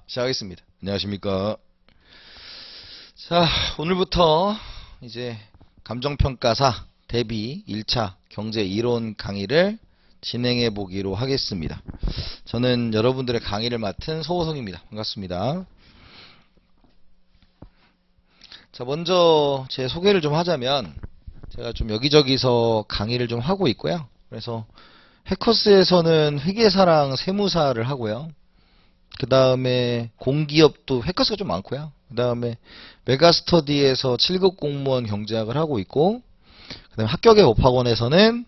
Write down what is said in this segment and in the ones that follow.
시작하겠습니다. 안녕하십니까. 자, 오늘부터 이제 감정평가사 대비 1차 경제 이론 강의를 진행해 보기로 하겠습니다. 저는 여러분들의 강의를 맡은 서호성입니다. 반갑습니다. 자, 먼저 제 소개를 좀 하자면 제가 좀 여기저기서 강의를 좀 하고 있고요. 그래서 해커스에서는 회계사랑 세무사를 하고요. 그 다음에 공기업도 해커스가 좀 많고요. 그 다음에 메가스터디에서 7급 공무원 경제학을 하고 있고, 그 다음에 합격의 법학원에서는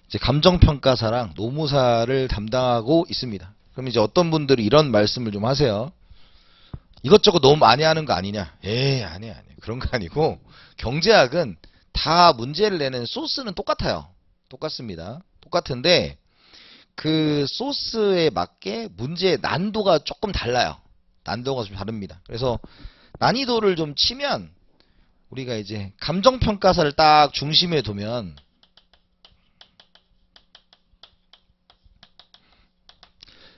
이제 감정평가사랑 노무사를 담당하고 있습니다. 그럼 이제 어떤 분들이 이런 말씀을 좀 하세요. 이것저것 너무 많이 하는 거 아니냐? 아니야. 그런 거 아니고, 경제학은 다 문제를 내는 소스는 똑같아요. 똑같습니다. 똑같은데, 그 소스에 맞게 문제의 난도가 조금 달라요. 난도가 좀 다릅니다. 그래서 난이도를 좀 치면 우리가 이제 감정평가사를 딱 중심에 두면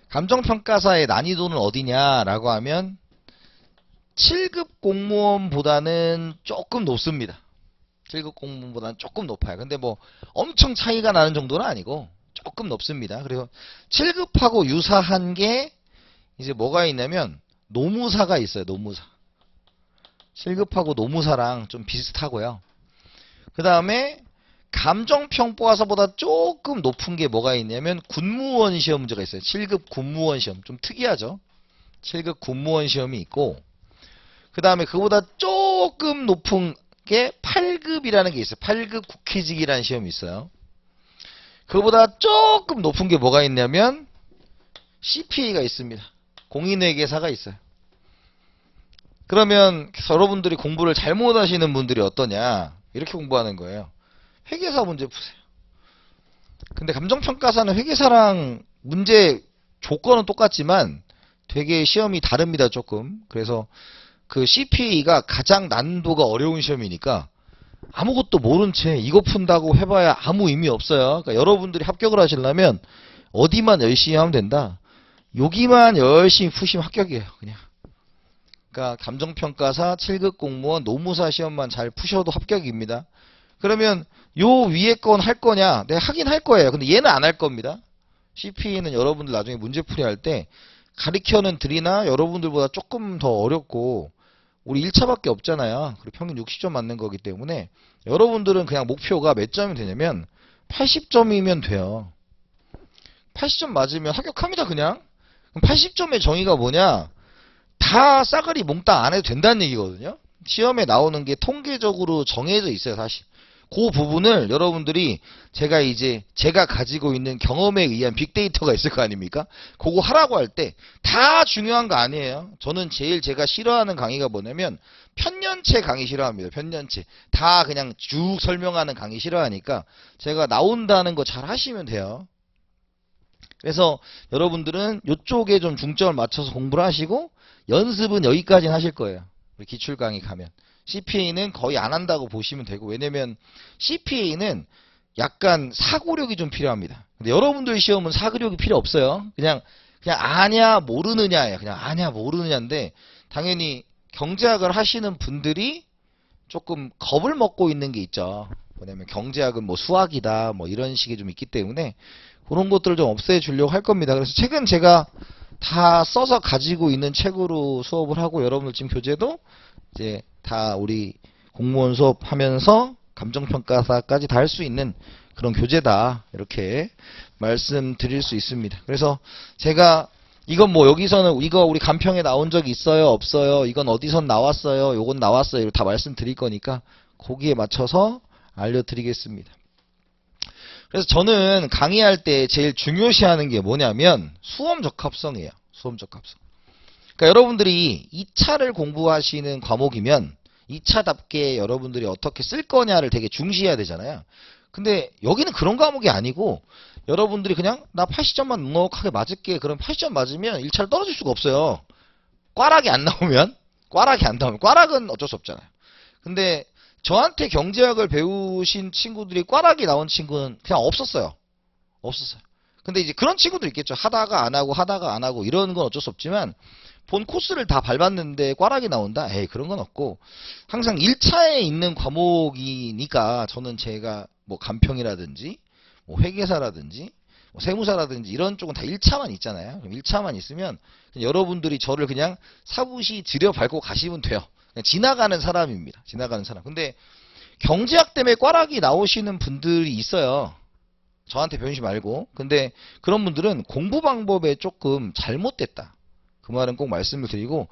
감정평가사의 난이도는 어디냐라고 하면 7급 공무원보다는 조금 높습니다. 7급 공무원보다는 조금 높아요. 근데 뭐 엄청 차이가 나는 정도는 아니고 조금 높습니다. 그리고 7급하고 유사한 게 이제 뭐가 있냐면 노무사가 있어요. 노무사. 7급하고 노무사랑 좀 비슷하고요. 그 다음에 감정평가사보다 조금 높은 게 뭐가 있냐면 군무원 시험 문제가 있어요. 7급 군무원 시험. 좀 특이하죠. 7급 군무원 시험이 있고, 그 다음에 그보다 조금 높은 게 8급이라는 게 있어요. 8급 국회직이라는 시험이 있어요. 그보다 조금 높은 게 뭐가 있냐면 CPA가 있습니다. 공인회계사가 있어요. 그러면 여러분들이 공부를 잘못 하시는 분들이 어떠냐, 이렇게 공부하는 거예요. 회계사 문제 푸세요. 근데 감정평가사는 회계사랑 문제 조건은 똑같지만 되게 시험이 다릅니다. 조금. 그래서 그 CPA가 가장 난도가 어려운 시험이니까 아무것도 모른 채 이거 푼다고 해봐야 아무 의미 없어요. 그러니까 여러분들이 합격을 하시려면 어디만 열심히 하면 된다. 여기만 열심히 푸시면 합격이에요. 그냥. 그러니까 감정평가사, 7급 공무원, 노무사 시험만 잘 푸셔도 합격입니다. 그러면 요 위에 건 할 거냐? 내가 하긴 할 거예요. 근데 얘는 안 할 겁니다. CPA는 여러분들 나중에 문제풀이 할 때 가르쳐는 드리나 여러분들보다 조금 더 어렵고, 우리 1차밖에 없잖아요. 그리고 평균 60점 맞는 거기 때문에 여러분들은 그냥 목표가 몇 점이 되냐면 80점이면 돼요. 80점 맞으면 합격합니다. 그냥. 그럼 80점의 정의가 뭐냐? 다 싸그리 몽땅 안 해도 된다는 얘기거든요. 시험에 나오는 게 통계적으로 정해져 있어요. 사실 그 부분을 여러분들이 제가 가지고 있는 경험에 의한 빅데이터가 있을 거 아닙니까? 그거 하라고 할 때 다 중요한 거 아니에요. 저는 제일 제가 싫어하는 강의가 뭐냐면 편년체 강의 싫어합니다. 편년체. 다 그냥 쭉 설명하는 강의 싫어하니까 제가 나온다는 거 잘 하시면 돼요. 그래서 여러분들은 이쪽에 좀 중점을 맞춰서 공부를 하시고, 연습은 여기까지는 하실 거예요. 우리 기출 강의 가면. CPA는 거의 안 한다고 보시면 되고, 왜냐면 CPA는 약간 사고력이 좀 필요합니다. 근데 여러분들 시험은 사고력이 필요 없어요. 그냥 아냐 모르느냐예요. 그냥 아냐 모르느냐인데, 당연히 경제학을 하시는 분들이 조금 겁을 먹고 있는 게 있죠. 뭐냐면 경제학은 뭐 수학이다 뭐 이런 식이 좀 있기 때문에 그런 것들을 좀 없애주려고 할 겁니다. 그래서 책은 제가 다 써서 가지고 있는 책으로 수업을 하고, 여러분들 지금 교재도 이제 다 우리 공무원 수업하면서 감정평가사까지 다 할 수 있는 그런 교재다, 이렇게 말씀드릴 수 있습니다. 그래서 제가 이건 뭐 여기서는 이거 우리 간평에 나온 적이 있어요 없어요, 이건 어디선 나왔어요, 요건 나왔어요, 이거 다 말씀드릴 거니까 거기에 맞춰서 알려드리겠습니다. 그래서 저는 강의할 때 제일 중요시하는 게 뭐냐면 수험 적합성이에요. 수험 적합성. 그러니까 여러분들이 2차를 공부하시는 과목이면 2차답게 여러분들이 어떻게 쓸 거냐를 되게 중시해야 되잖아요. 근데 여기는 그런 과목이 아니고 여러분들이 그냥 나 80점만 넉넉하게 맞을게. 그럼 80점 맞으면 1차를 떨어질 수가 없어요. 꽈락이 안 나오면. 꽈락은 어쩔 수 없잖아요. 근데 저한테 경제학을 배우신 친구들이 꽈락이 나온 친구는 그냥 없었어요. 근데 이제 그런 친구도 있겠죠. 하다가 안 하고 이러는 건 어쩔 수 없지만 본 코스를 다 밟았는데 꽈락이 나온다? 에이, 그런 건 없고, 항상 1차에 있는 과목이니까, 저는 제가 뭐 간평이라든지, 뭐 회계사라든지, 뭐 세무사라든지, 이런 쪽은 다 1차만 있잖아요. 그럼 1차만 있으면, 여러분들이 저를 그냥 사부시 들여밟고 가시면 돼요. 그냥 지나가는 사람입니다. 지나가는 사람. 근데, 경제학 때문에 꽈락이 나오시는 분들이 있어요. 저한테 변시 말고. 근데 그런 분들은 공부 방법에 조금 잘못됐다. 그 말은 꼭 말씀을 드리고,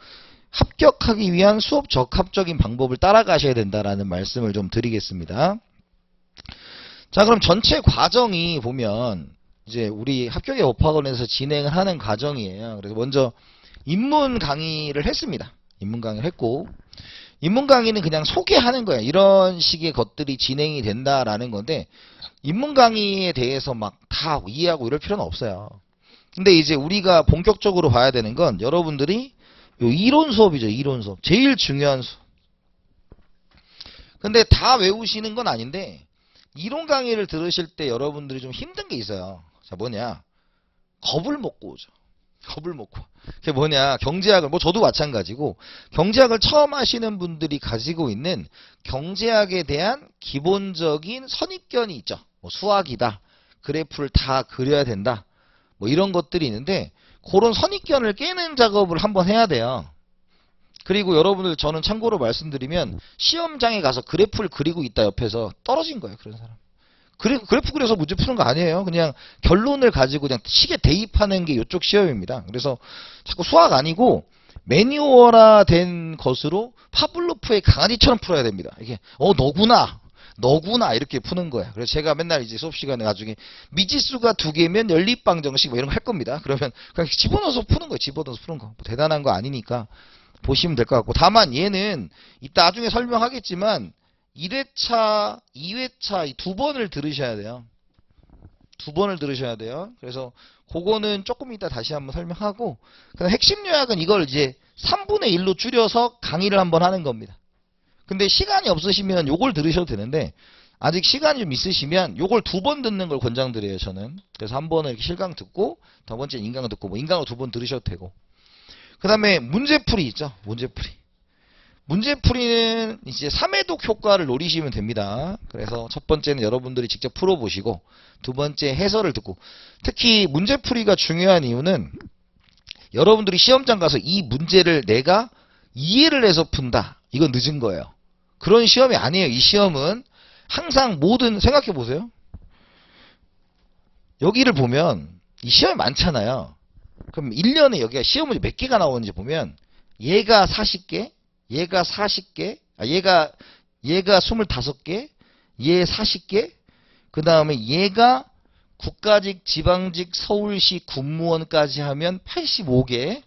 합격하기 위한 수업 적합적인 방법을 따라가셔야 된다라는 말씀을 좀 드리겠습니다. 자, 그럼 전체 과정이 보면 이제 우리 합격의 법학원에서 진행을 하는 과정이에요. 그래서 먼저 입문 강의를 했습니다. 입문 강의를 했고, 입문 강의는 그냥 소개하는 거예요. 이런 식의 것들이 진행이 된다라는 건데, 입문 강의에 대해서 막 다 이해하고 이럴 필요는 없어요. 근데 이제 우리가 본격적으로 봐야 되는 건 여러분들이 요 이론 수업이죠. 이론 수업. 제일 중요한 수업. 근데 다 외우시는 건 아닌데, 이론 강의를 들으실 때 여러분들이 좀 힘든 게 있어요. 자, 뭐냐. 겁을 먹고 오죠. 겁을 먹고. 그게 뭐냐. 경제학을, 뭐 저도 마찬가지고, 경제학을 처음 하시는 분들이 가지고 있는 경제학에 대한 기본적인 선입견이 있죠. 뭐 수학이다. 그래프를 다 그려야 된다. 뭐 이런 것들이 있는데, 그런 선입견을 깨는 작업을 한번 해야 돼요. 그리고 여러분들, 저는 참고로 말씀드리면, 시험장에 가서 그래프를 그리고 있다 옆에서 떨어진 거예요. 그런 사람. 그래프 그려서 문제 푸는 거 아니에요. 그냥 결론을 가지고 그냥 식에 대입하는 게 이쪽 시험입니다. 그래서 자꾸 수학 아니고 매뉴얼화 된 것으로 파블로프의 강아지처럼 풀어야 됩니다. 이게 너구나 이렇게 푸는 거야. 그래서 제가 맨날 이제 수업 시간에 나중에 미지수가 2개면 연립방정식 뭐 이런 거 할 겁니다. 그러면 그냥 집어넣어서 푸는 거예요. 집어넣어서 푸는 거. 뭐 대단한 거 아니니까 보시면 될 것 같고, 다만 얘는 이따 나중에 설명하겠지만 1회차, 2회차 이 2번을 들으셔야 돼요. 2번을 들으셔야 돼요. 그래서 그거는 조금 이따 다시 한번 설명하고, 그다음 핵심 요약은 이걸 이제 3분의 1로 줄여서 강의를 한번 하는 겁니다. 근데 시간이 없으시면 요걸 들으셔도 되는데, 아직 시간이 좀 있으시면 요걸 2번 듣는 걸 권장드려요, 저는. 그래서 한 번은 이렇게 실강 듣고, 두 번째는 인강 듣고, 뭐 인강으로 2번 들으셔도 되고. 그 다음에 문제풀이 있죠. 문제풀이. 문제풀이는 이제 3회독 효과를 노리시면 됩니다. 그래서 첫 번째는 여러분들이 직접 풀어보시고, 두 번째 해설을 듣고, 특히 문제풀이가 중요한 이유는 여러분들이 시험장 가서 이 문제를 내가 이해를 해서 푼다. 이건 늦은 거예요. 그런 시험이 아니에요. 이 시험은 항상 모든, 생각해 보세요. 여기를 보면 이 시험이 많잖아요. 그럼 1년에 여기가 시험 문제 몇 개가 나오는지 보면, 얘가 40개, 얘가 40개, 얘가 25개, 얘 40개, 그 다음에 얘가 국가직, 지방직, 서울시 군무원까지 하면 85개,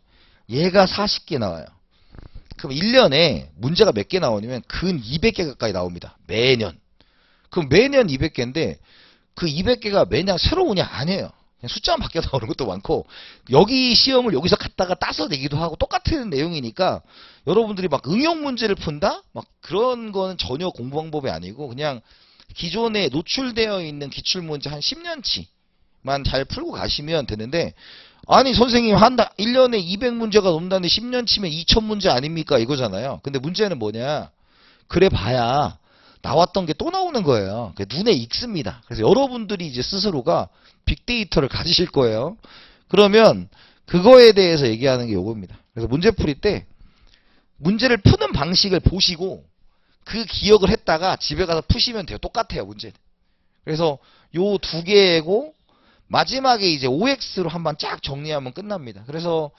얘가 40개 나와요. 그럼 1년에 문제가 몇 개 나오냐면 근 200개 가까이 나옵니다. 매년. 그럼 매년 200개인데 그 200개가 매년 새로우냐? 아니에요. 그냥 숫자만 바뀌어 나오는 것도 많고, 여기 시험을 여기서 갖다가 따서 내기도 하고 똑같은 내용이니까 여러분들이 막 응용 문제를 푼다? 막 그런 거는 전혀 공부 방법이 아니고, 그냥 기존에 노출되어 있는 기출문제 한 10년치만 잘 풀고 가시면 되는데, 아니 선생님 1년에 200문제가 넘는다는데 10년치면 2000문제 아닙니까? 이거잖아요. 근데 문제는 뭐냐? 그래 봐야 나왔던 게 또 나오는 거예요. 눈에 익습니다. 그래서 여러분들이 이제 스스로가 빅데이터를 가지실 거예요. 그러면 그거에 대해서 얘기하는 게 요겁니다. 그래서 문제풀이 때 문제를 푸는 방식을 보시고 그 기억을 했다가 집에 가서 푸시면 돼요. 똑같아요, 문제는. 그래서 요 2개고 마지막에 이제 OX로 한번 쫙 정리하면 끝납니다. 그래서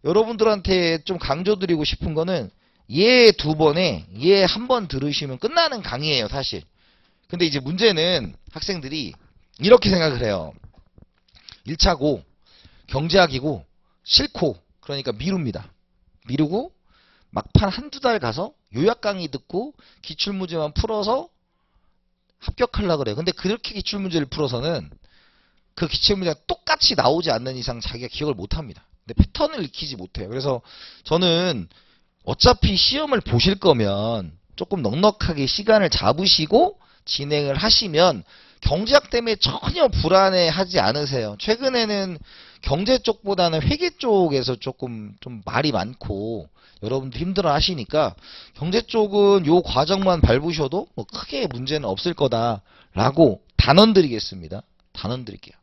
여러분들한테 좀 강조드리고 싶은 거는 얘 2번에 얘 1번 들으시면 끝나는 강의예요, 사실. 근데 이제 문제는 학생들이 이렇게 생각을 해요. 1차고 경제학이고 싫고, 그러니까 미룹니다. 미루고 막판 한두 달 가서 요약 강의 듣고 기출문제만 풀어서 합격하려고 그래요. 근데 그렇게 기출문제를 풀어서는 그 기출문제가 똑같이 나오지 않는 이상 자기가 기억을 못합니다. 근데 패턴을 익히지 못해요. 그래서 저는 어차피 시험을 보실 거면 조금 넉넉하게 시간을 잡으시고 진행을 하시면 경제학 때문에 전혀 불안해하지 않으세요. 최근에는 경제 쪽보다는 회계 쪽에서 조금 좀 말이 많고 여러분들 힘들어 하시니까 경제 쪽은 요 과정만 밟으셔도 뭐 크게 문제는 없을 거다라고 단언 드리겠습니다. 단언 드릴게요.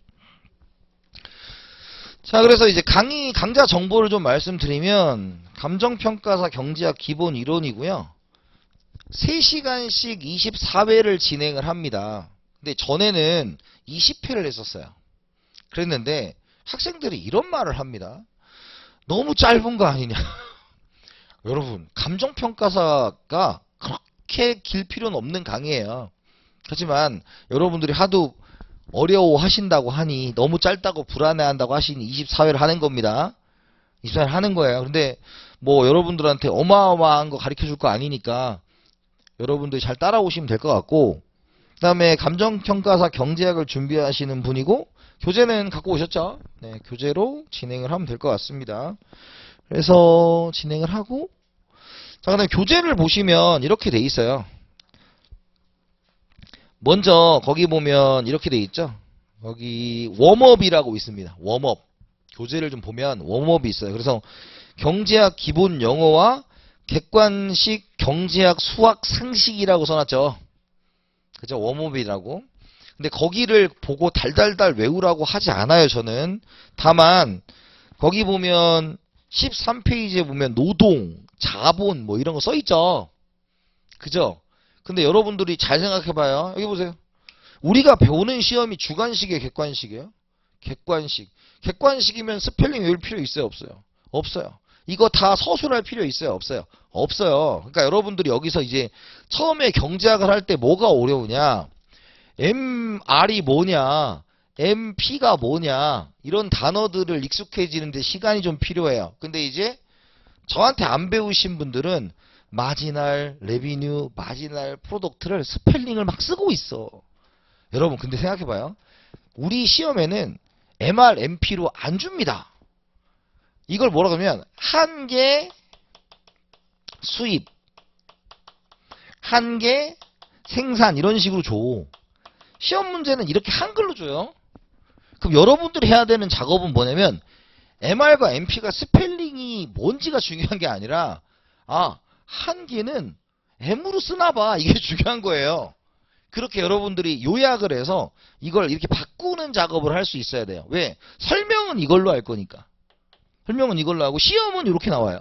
자, 그래서 이제 강좌 정보를 좀 말씀드리면 감정평가사 경제학 기본 이론이고요. 3시간씩 24회를 진행을 합니다. 근데 전에는 20회를 했었어요. 그랬는데 학생들이 이런 말을 합니다. 너무 짧은 거 아니냐. 여러분, 감정평가사가 그렇게 길 필요는 없는 강의예요. 하지만 여러분들이 하도 어려워하신다고 하니 너무 짧다고 불안해한다고 하시니 24회를 하는 겁니다. 24회를 하는 거예요. 근데 뭐 여러분들한테 어마어마한 거 가르쳐 줄 거 아니니까 여러분들이 잘 따라오시면 될 것 같고, 그 다음에 감정평가사 경제학을 준비하시는 분이고 교재는 갖고 오셨죠? 네, 교재로 진행을 하면 될 것 같습니다. 그래서 진행을 하고, 자, 그 다음에 교재를 보시면 이렇게 돼 있어요. 먼저 거기 보면 이렇게 돼 있죠. 여기 웜업이라고 있습니다. 웜업. 교재를 좀 보면 웜업이 있어요. 그래서 경제학 기본 영어와 객관식 경제학 수학 상식이라고 써놨죠. 그죠? 웜업이라고. 근데 거기를 보고 달달달 외우라고 하지 않아요, 저는. 다만 거기 보면 13페이지에 보면 노동, 자본 뭐 이런 거 써있죠. 그죠? 근데 여러분들이 잘 생각해봐요. 여기 보세요. 우리가 배우는 시험이 주관식이에요, 객관식이에요? 객관식. 객관식이면 스펠링 외울 필요 있어요, 없어요? 없어요. 이거 다 서술할 필요 있어요, 없어요? 없어요. 그러니까 여러분들이 여기서 이제 처음에 경제학을 할 때 뭐가 어려우냐? MR이 뭐냐? MP가 뭐냐? 이런 단어들을 익숙해지는데 시간이 좀 필요해요. 근데 이제 저한테 안 배우신 분들은 마지널, 레비뉴, 마지널 프로덕트를 스펠링을 막 쓰고 있어. 여러분, 근데 생각해봐요. 우리 시험에는 MR, MP로 안 줍니다. 이걸 뭐라 그러면 한계 수입, 한계 생산 이런 식으로 줘. 시험 문제는 이렇게 한글로 줘요. 그럼 여러분들이 해야 되는 작업은 뭐냐면 MR과 MP가 스펠링이 뭔지가 중요한 게 아니라 한계는 M으로 쓰나봐. 이게 중요한 거예요. 그렇게 여러분들이 요약을 해서 이걸 이렇게 바꾸는 작업을 할 수 있어야 돼요. 왜? 설명은 이걸로 할 거니까. 설명은 이걸로 하고 시험은 이렇게 나와요.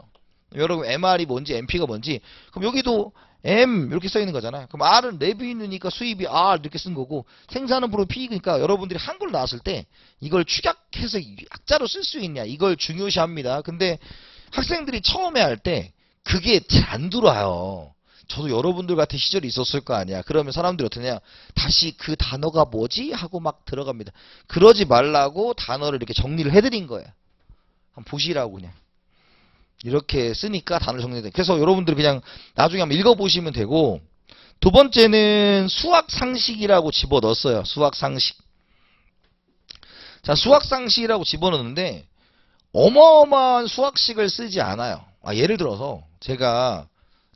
여러분 MR이 뭔지 MP가 뭔지, 그럼 여기도 M 이렇게 써 있는 거잖아요. 그럼 R은 레비뉴니까 수입이 R 이렇게 쓴 거고, 생산은 프로 P니까 여러분들이 한글 나왔을 때 이걸 축약해서 약자로 쓸 수 있냐, 이걸 중요시합니다. 근데 학생들이 처음에 할 때 그게 잘 안 들어와요. 저도 여러분들 같은 시절이 있었을 거 아니야. 그러면 사람들이 어떠냐, 다시 그 단어가 뭐지? 하고 막 들어갑니다. 그러지 말라고 단어를 이렇게 정리를 해드린 거예요. 한번 보시라고 그냥. 이렇게 쓰니까 단어를 정리돼. 그래서 여러분들이 그냥 나중에 한번 읽어보시면 되고, 두 번째는 수학상식이라고 집어넣었어요. 수학상식. 자, 수학상식이라고 집어넣는데 어마어마한 수학식을 쓰지 않아요. 예를 들어서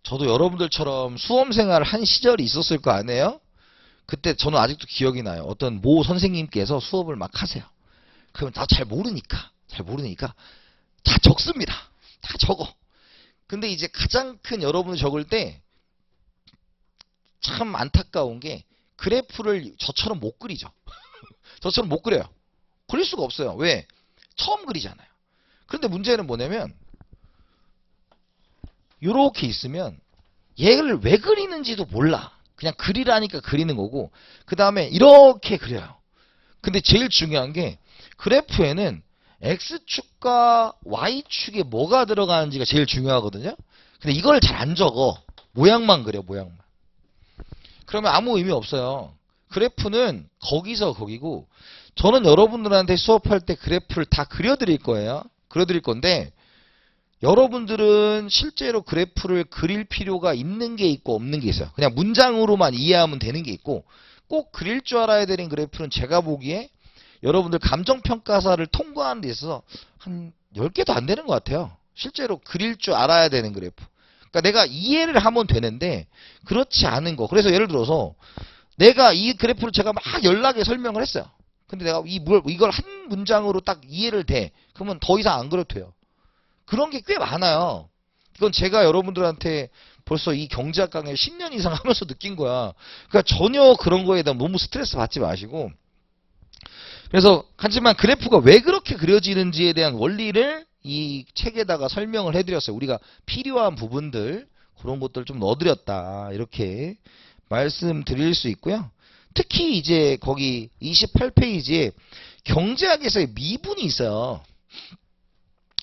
저도 여러분들처럼 수험생활을 한 시절이 있었을 거 아니에요? 그때 저는 아직도 기억이 나요. 어떤 모 선생님께서 수업을 막 하세요. 그러면 나 잘 모르니까 다 적습니다. 다 적어. 근데 이제 가장 큰 여러분이 적을 때 참 안타까운 게 그래프를 저처럼 못 그리죠. 저처럼 못 그려요. 그릴 수가 없어요. 왜? 처음 그리잖아요. 그런데 문제는 뭐냐면 요렇게 있으면 얘를 왜 그리는지도 몰라. 그냥 그리라니까 그리는 거고, 그 다음에 이렇게 그려요. 근데 제일 중요한 게 그래프에는 X축과 Y축에 뭐가 들어가는지가 제일 중요하거든요. 근데 이걸 잘 안 적어. 모양만 그려, 모양만. 그러면 아무 의미 없어요. 그래프는 거기서 거기고, 저는 여러분들한테 수업할 때 그래프를 다 그려드릴 거예요. 그려드릴 건데, 여러분들은 실제로 그래프를 그릴 필요가 있는 게 있고 없는 게 있어요. 그냥 문장으로만 이해하면 되는 게 있고, 꼭 그릴 줄 알아야 되는 그래프는 제가 보기에 여러분들 감정평가사를 통과하는 데 있어서 한 10개도 안 되는 것 같아요. 실제로 그릴 줄 알아야 되는 그래프. 그러니까 내가 이해를 하면 되는데 그렇지 않은 거. 그래서 예를 들어서 내가 이 그래프를 제가 막 연락에 설명을 했어요. 근데 내가 이걸 한 문장으로 딱 이해를 돼. 그러면 더 이상 안 그려도 돼요. 그런 게 꽤 많아요. 이건 제가 여러분들한테 벌써 이 경제학 강의를 10년 이상 하면서 느낀 거야. 그러니까 전혀 그런 거에 대한 너무 스트레스 받지 마시고. 그래서 하지만 그래프가 왜 그렇게 그려지는지에 대한 원리를 이 책에다가 설명을 해드렸어요. 우리가 필요한 부분들 그런 것들 좀 넣어드렸다 이렇게 말씀드릴 수 있고요. 특히 이제 거기 28페이지에 경제학에서의 미분이 있어요.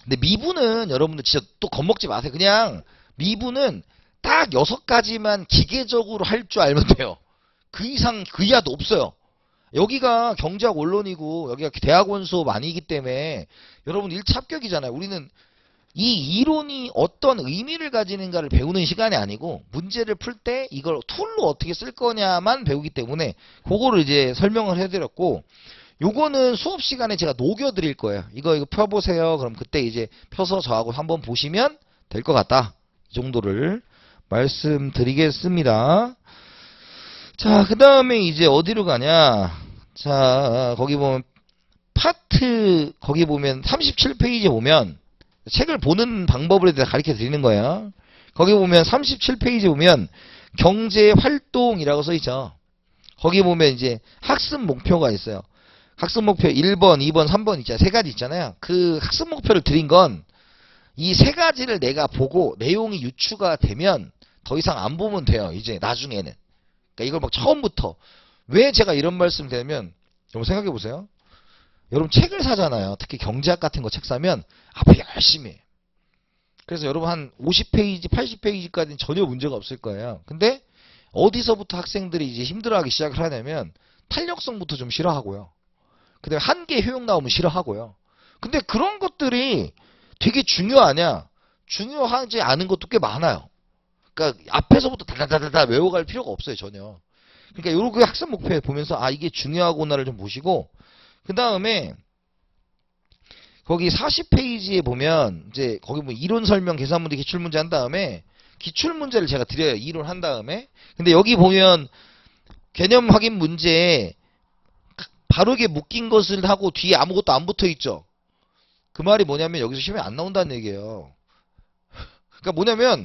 근데 미분은 여러분들 진짜 또 겁먹지 마세요. 그냥 미분은 딱 6가지만 기계적으로 할 줄 알면 돼요. 그 이상 그 이하도 없어요. 여기가 경제학 원론이고 여기가 대학원 수업 아니기 때문에 여러분 1차 합격이잖아요. 우리는 이 이론이 어떤 의미를 가지는가를 배우는 시간이 아니고 문제를 풀 때 이걸 툴로 어떻게 쓸 거냐만 배우기 때문에 그거를 이제 설명을 해드렸고 요거는 수업 시간에 제가 녹여드릴 거예요. 이거 펴보세요. 그럼 그때 이제 펴서 저하고 한번 보시면 될 것 같다. 이 정도를 말씀드리겠습니다. 자, 그 다음에 이제 어디로 가냐. 자, 거기 보면 파트, 거기 보면 37페이지에 보면 책을 보는 방법을 가르쳐 드리는 거예요. 거기 보면 37페이지에 보면 경제활동이라고 써있죠. 거기 보면 이제 학습 목표가 있어요. 학습 목표 1번, 2번, 3번 있잖아요. 3가지 있잖아요. 그 학습 목표를 드린 건 이 3가지를 내가 보고 내용이 유추가 되면 더 이상 안 보면 돼요. 이제 나중에는. 그러니까 이걸 막 처음부터. 왜 제가 이런 말씀 드리면 여러분 생각해 보세요. 여러분 책을 사잖아요. 특히 경제학 같은 거 책 사면 앞에 열심히 해. 그래서 여러분 한 50페이지, 80페이지까지는 전혀 문제가 없을 거예요. 근데 어디서부터 학생들이 이제 힘들어하기 시작을 하냐면 탄력성부터 좀 싫어하고요. 그 다음에 한계 효용 나오면 싫어하고요. 근데 그런 것들이 되게 중요하냐? 중요하지 않은 것도 꽤 많아요. 그러니까 앞에서부터 다다다다 외워갈 필요가 없어요. 전혀. 그러니까 요렇게 학습 목표에 보면서 아 이게 중요하구나를 좀 보시고 그 다음에 거기 40페이지에 보면 이제 거기 뭐 이론 설명 계산문제 기출문제 한 다음에 기출문제를 제가 드려요. 이론 한 다음에. 근데 여기 보면 개념 확인 문제에 바르게 묶인 것을 하고 뒤에 아무것도 안 붙어 있죠. 그 말이 뭐냐면 여기서 시험에 안 나온다는 얘기예요. 그러니까 뭐냐면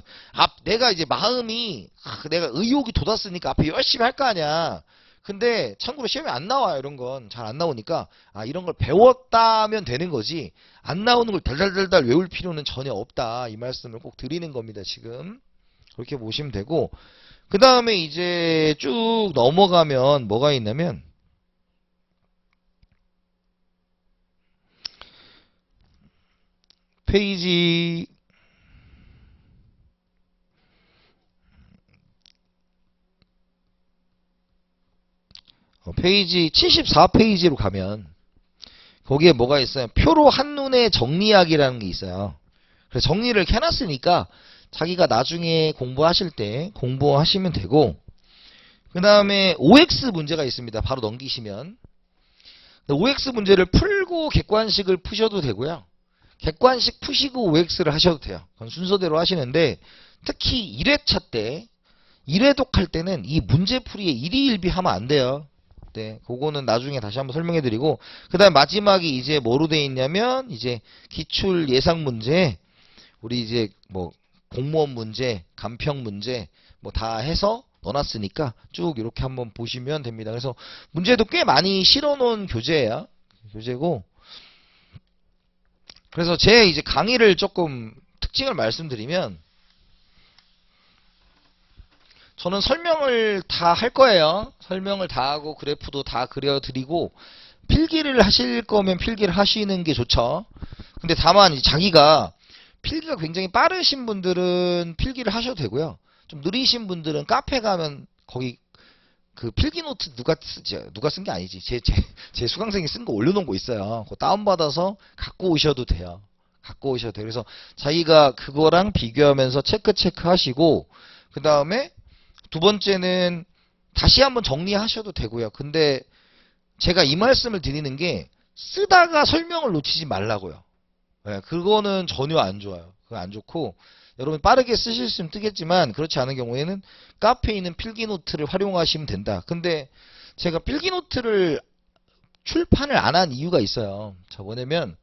내가 이제 마음이 내가 의욕이 돋았으니까 앞에 열심히 할 거 아니야. 근데 참고로 시험에 안 나와요. 이런 건 잘 안 나오니까 이런 걸 배웠다면 되는 거지 안 나오는 걸 달달달달 외울 필요는 전혀 없다. 이 말씀을 꼭 드리는 겁니다. 지금 그렇게 보시면 되고 그 다음에 이제 쭉 넘어가면 뭐가 있냐면 페이지 페이지 74페이지로 가면 거기에 뭐가 있어요? 표로 한눈에 정리하기라는 게 있어요. 그래서 정리를 이렇게 해놨으니까 자기가 나중에 공부하실 때 공부하시면 되고 그 다음에 OX 문제가 있습니다. 바로 넘기시면 OX 문제를 풀고 객관식을 푸셔도 되고요. 객관식 푸시고 OX를 하셔도 돼요. 그건 순서대로 하시는데 특히 1회차 때 1회독 할 때는 이 문제풀이에 일희일비 하면 안 돼요. 네, 그거는 나중에 다시 한번 설명해 드리고 그 다음 마지막이 이제 뭐로 돼 있냐면 이제 기출 예상 문제 우리 이제 뭐 공무원 문제 간평 문제 뭐 다 해서 넣어놨으니까 쭉 이렇게 한번 보시면 됩니다. 그래서 문제도 꽤 많이 실어 놓은 교재예요. 교재고 그래서 제 이제 강의를 조금 특징을 말씀드리면 저는 설명을 다 할 거예요. 설명을 다 하고 그래프도 다 그려드리고 필기를 하실 거면 필기를 하시는 게 좋죠. 근데 다만 자기가 필기가 굉장히 빠르신 분들은 필기를 하셔도 되고요. 좀 느리신 분들은 카페 가면 거기 그 필기 노트 누가 쓴 게 아니지. 제 수강생이 쓴 거 올려놓은 거 있어요. 그거 다운받아서 갖고 오셔도 돼요. 갖고 오셔도 돼요. 그래서 자기가 그거랑 비교하면서 체크 하시고 그 다음에 두 번째는 다시 한번 정리하셔도 되고요. 근데 제가 이 말씀을 드리는 게 쓰다가 설명을 놓치지 말라고요. 네, 그거는 전혀 안 좋아요. 그거 안 좋고 여러분 빠르게 쓰실 수 있으면 뜨겠지만 그렇지 않은 경우에는 카페에 있는 필기노트를 활용하시면 된다. 근데 제가 필기노트를 출판을 안 한 이유가 있어요. 자, 뭐냐면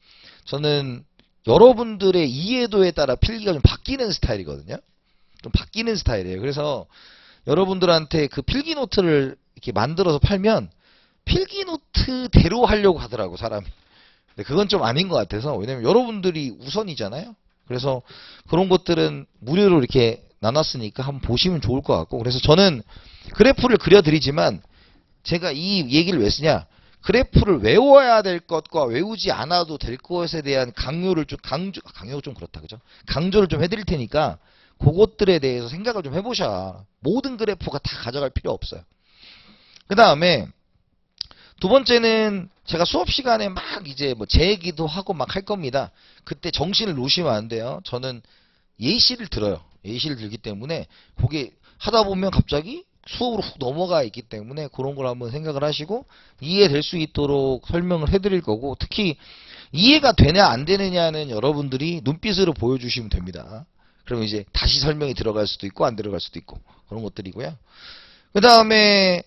저는 여러분들의 이해도에 따라 필기가 좀 바뀌는 스타일이거든요. 좀 바뀌는 스타일이에요. 그래서 여러분들한테 그 필기 노트를 이렇게 만들어서 팔면 필기 노트대로 하려고 하더라고, 사람이. 근데 그건 좀 아닌 것 같아서. 왜냐면 여러분들이 우선이잖아요. 그래서 그런 것들은 무료로 이렇게 나눴으니까 한번 보시면 좋을 것 같고. 그래서 저는 그래프를 그려드리지만 제가 이 얘기를 왜 쓰냐, 그래프를 외워야 될 것과 외우지 않아도 될 것에 대한 강요가 좀 그렇다, 그죠? 강조를 좀 해드릴 테니까 그것들에 대해서 생각을 좀 해보셔. 모든 그래프가 다 가져갈 필요 없어요. 그 다음에 두 번째는 제가 수업 시간에 막 이제 뭐 제 얘기도 하고 막 할 겁니다. 그때 정신을 놓으시면 안 돼요. 저는 예시를 들어요. 예시를 들기 때문에 그게 하다 보면 갑자기 수업으로 훅 넘어가 있기 때문에 그런 걸 한번 생각을 하시고 이해될 수 있도록 설명을 해드릴 거고, 특히 이해가 되냐 안 되느냐는 여러분들이 눈빛으로 보여주시면 됩니다. 그러면 이제 다시 설명이 들어갈 수도 있고 안 들어갈 수도 있고 그런 것들이고요. 그 다음에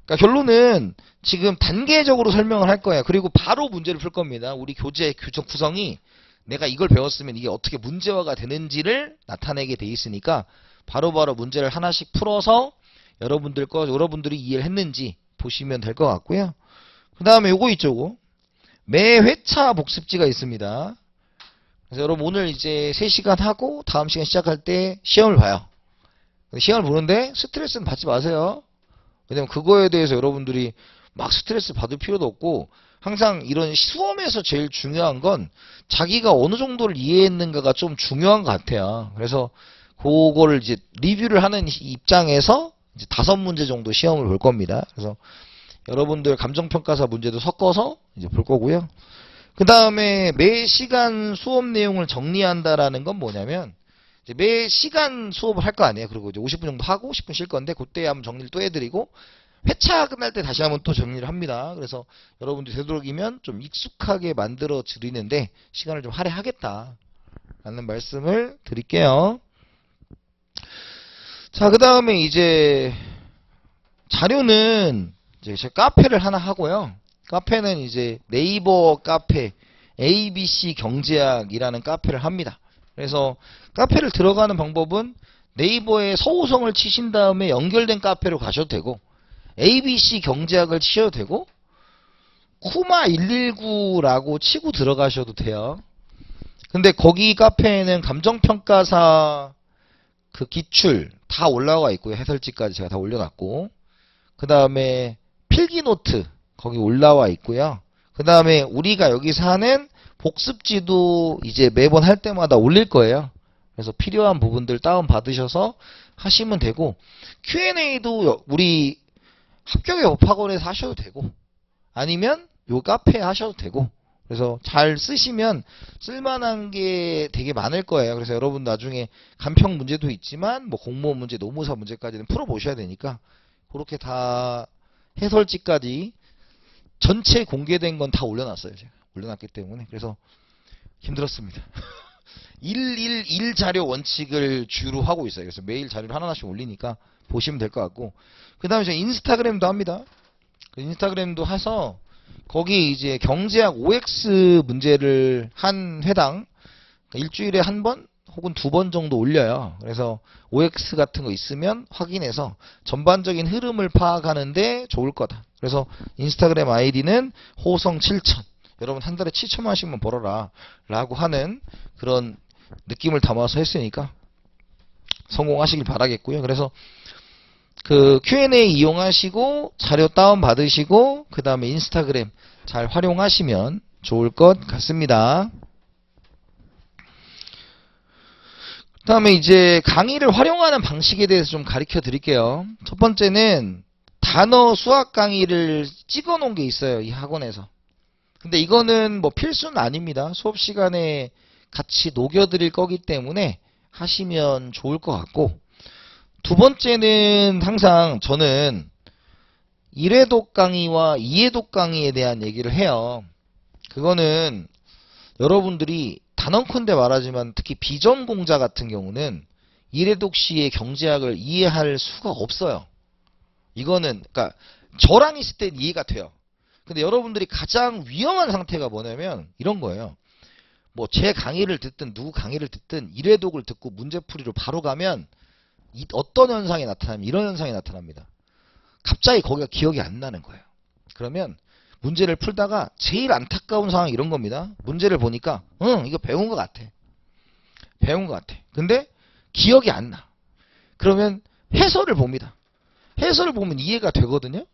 그러니까 결론은 지금 단계적으로 설명을 할 거예요. 그리고 바로 문제를 풀 겁니다. 우리 교재 규정 구성이 내가 이걸 배웠으면 이게 어떻게 문제화가 되는지를 나타내게 돼 있으니까 바로바로 문제를 하나씩 풀어서 여러분들이 이해를 했는지 보시면 될 것 같고요. 그 다음에 요거 있죠. 매 회차 복습지가 있습니다. 그래서 여러분 오늘 이제 3시간 하고 다음 시간 시작할 때 시험을 봐요. 시험을 보는데 스트레스는 받지 마세요. 왜냐면 그거에 대해서 여러분들이 막 스트레스 받을 필요도 없고, 항상 이런 수험에서 제일 중요한 건 자기가 어느 정도를 이해했는가가 좀 중요한 것 같아요. 그래서 그거를 이제 리뷰를 하는 입장에서 이제 5문제 정도 시험을 볼 겁니다. 그래서 여러분들 감정평가사 문제도 섞어서 이제 볼 거고요. 그 다음에 매 시간 수업 내용을 정리한다라는 건 뭐냐면, 이제 매 시간 수업을 할 거 아니에요. 그리고 이제 50분 정도 하고 10분 쉴 건데 그때 한번 정리를 또 해드리고 회차 끝날 때 다시 한번 또 정리를 합니다. 그래서 여러분들이 되도록이면 좀 익숙하게 만들어 드리는데 시간을 좀 할애하겠다 라는 말씀을 드릴게요. 자, 그 다음에 이제 자료는 이제 제가 카페를 하나 하고요. 카페는 이제 네이버 카페 ABC 경제학이라는 카페를 합니다. 그래서 카페를 들어가는 방법은 네이버에 서우성을 치신 다음에 연결된 카페로 가셔도 되고, ABC 경제학을 치셔도 되고, 쿠마 119라고 치고 들어가셔도 돼요. 근데 거기 카페에는 감정평가사 그 기출 다 올라와 있고요. 해설지까지 제가 다 올려놨고, 그 다음에 필기노트 거기 올라와 있고요. 그 다음에 우리가 여기서 하는 복습지도 이제 매번 할 때마다 올릴 거예요. 그래서 필요한 부분들 다운 받으셔서 하시면 되고, Q&A도 우리 합격의 법학원에서 하셔도 되고 아니면 요 카페에 하셔도 되고, 그래서 잘 쓰시면 쓸만한 게 되게 많을 거예요. 그래서 여러분 나중에 간평 문제도 있지만 뭐 공무원 문제, 노무사 문제까지는 풀어보셔야 되니까 그렇게 다 해설지까지 전체 공개된 건 다 올려놨어요. 제가 올려놨기 때문에. 그래서 힘들었습니다. 111 자료 원칙을 주로 하고 있어요. 그래서 매일 자료를 하나씩 올리니까 보시면 될 것 같고, 그 다음에 제가 인스타그램도 합니다. 인스타그램도 해서 거기 이제 경제학 OX 문제를 한 회당 일주일에 한 번 혹은 2번 정도 올려요. 그래서 OX 같은 거 있으면 확인해서 전반적인 흐름을 파악하는데 좋을 거다. 그래서 인스타그램 아이디는 호성7000. 여러분 한 달에 7천만원씩만 벌어라 라고 하는 그런 느낌을 담아서 했으니까 성공하시길 바라겠고요. 그래서 그 Q&A 이용하시고 자료 다운 받으시고 그 다음에 인스타그램 잘 활용하시면 좋을 것 같습니다. 그 다음에 이제 강의를 활용하는 방식에 대해서 좀 가르쳐 드릴게요. 첫 번째는 단어 수학 강의를 찍어 놓은 게 있어요. 이 학원에서. 근데 이거는 뭐 필수는 아닙니다. 수업 시간에 같이 녹여드릴 거기 때문에 하시면 좋을 것 같고, 두 번째는 항상 저는 1회독 강의와 2회독 강의에 대한 얘기를 해요. 그거는 여러분들이 단언컨대 말하지만 특히 비전공자 같은 경우는 1회독 시의 경제학을 이해할 수가 없어요. 이거는 그러니까 저랑 있을 땐 이해가 돼요. 근데 여러분들이 가장 위험한 상태가 뭐냐면 이런 거예요. 뭐 제 강의를 듣든 누구 강의를 듣든 일회독을 듣고 문제풀이로 바로 가면 어떤 현상이 나타나면 이런 현상이 나타납니다. 갑자기 거기가 기억이 안 나는 거예요. 그러면 문제를 풀다가 제일 안타까운 상황이 이런 겁니다. 문제를 보니까 이거 배운 것 같아. 배운 것 같아. 근데 기억이 안 나. 그러면 해설을 봅니다. 해설을 보면 이해가 되거든요.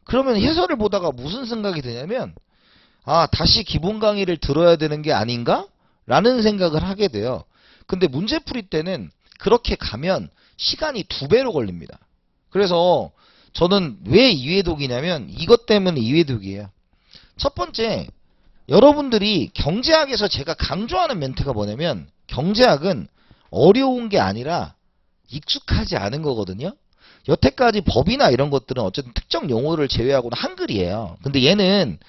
그러면 해설을 보다가 무슨 생각이 드냐면 다시 기본 강의를 들어야 되는 게 아닌가? 라는 생각을 하게 돼요. 근데 문제풀이 때는 그렇게 가면 시간이 2배로 걸립니다. 그래서 저는 왜 2회독이냐면 이것 때문에 2회독이에요. 첫 번째, 여러분들이 경제학에서 제가 강조하는 멘트가 뭐냐면 경제학은 어려운 게 아니라 익숙하지 않은 거거든요. 여태까지 법이나 이런 것들은 어쨌든 특정 용어를 제외하고는 한글이에요. 근데 얘는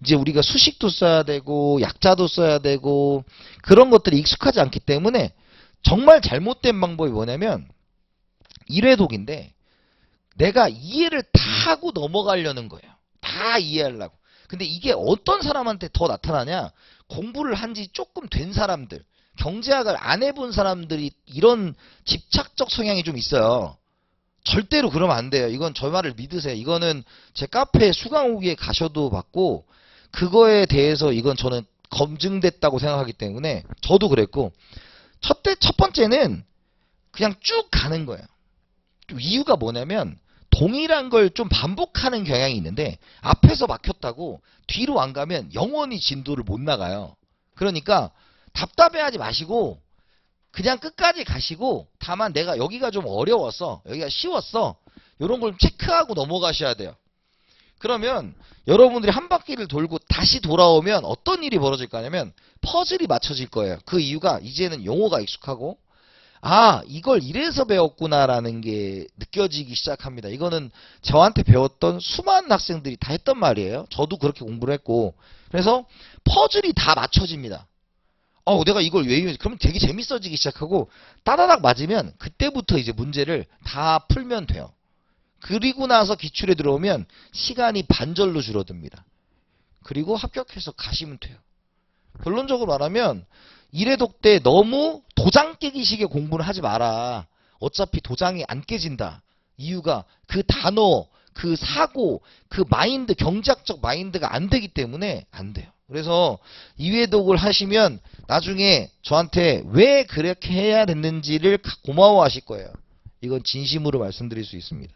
이제 우리가 수식도 써야 되고 약자도 써야 되고 그런 것들이 익숙하지 않기 때문에 정말 잘못된 방법이 뭐냐면 1회독인데 내가 이해를 다 하고 넘어가려는 거예요. 다 이해하려고. 근데 이게 어떤 사람한테 더 나타나냐? 공부를 한 지 조금 된 사람들, 경제학을 안 해본 사람들이 이런 집착적 성향이 좀 있어요. 절대로 그러면 안 돼요. 이건 저 말을 믿으세요. 이거는 제 카페 수강후기에 가셔도 봤고 그거에 대해서 이건 저는 검증됐다고 생각하기 때문에 저도 그랬고 첫 번째는 그냥 쭉 가는 거예요. 이유가 뭐냐면 동일한 걸 좀 반복하는 경향이 있는데 앞에서 막혔다고 뒤로 안 가면 영원히 진도를 못 나가요. 그러니까 답답해하지 마시고 그냥 끝까지 가시고 다만 내가 여기가 좀 어려웠어. 여기가 쉬웠어. 이런 걸 체크하고 넘어가셔야 돼요. 그러면 여러분들이 한 바퀴를 돌고 다시 돌아오면 어떤 일이 벌어질 거냐면 퍼즐이 맞춰질 거예요. 그 이유가 이제는 용어가 익숙하고 이걸 이래서 배웠구나라는 게 느껴지기 시작합니다. 이거는 저한테 배웠던 수많은 학생들이 다 했던 말이에요. 저도 그렇게 공부를 했고 그래서 퍼즐이 다 맞춰집니다. 내가 이걸 왜 이용했지? 그러면 되게 재밌어지기 시작하고 따다닥 맞으면 그때부터 이제 문제를 다 풀면 돼요. 그리고 나서 기출에 들어오면 시간이 반절로 줄어듭니다. 그리고 합격해서 가시면 돼요. 결론적으로 말하면 1회독 때 너무 도장 깨기식의 공부를 하지 마라. 어차피 도장이 안 깨진다. 이유가 그 단어, 그 사고, 그 마인드, 경제학적 마인드가 안 되기 때문에 안 돼요. 그래서 2회독을 하시면 나중에 저한테 왜 그렇게 해야 됐는지를 고마워하실 거예요. 이건 진심으로 말씀드릴 수 있습니다.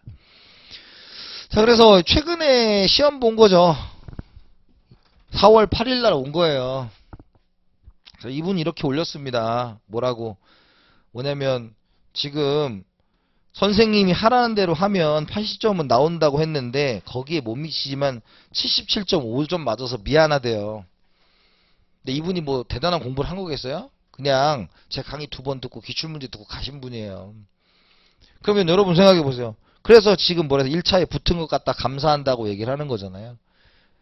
자, 그래서 최근에 시험 본 거죠. 4월 8일 날 온 거예요. 이분이 이렇게 올렸습니다. 뭐냐면 지금 선생님이 하라는 대로 하면 80점은 나온다고 했는데 거기에 못 미치지만 77.5점 맞아서 미안하대요. 근데 이분이 뭐 대단한 공부를 한 거겠어요? 그냥 제 강의 2번 듣고 기출문제 듣고 가신 분이에요. 그러면 여러분 생각해 보세요. 그래서 지금 1차에 붙은 것 같다 감사한다고 얘기를 하는 거잖아요.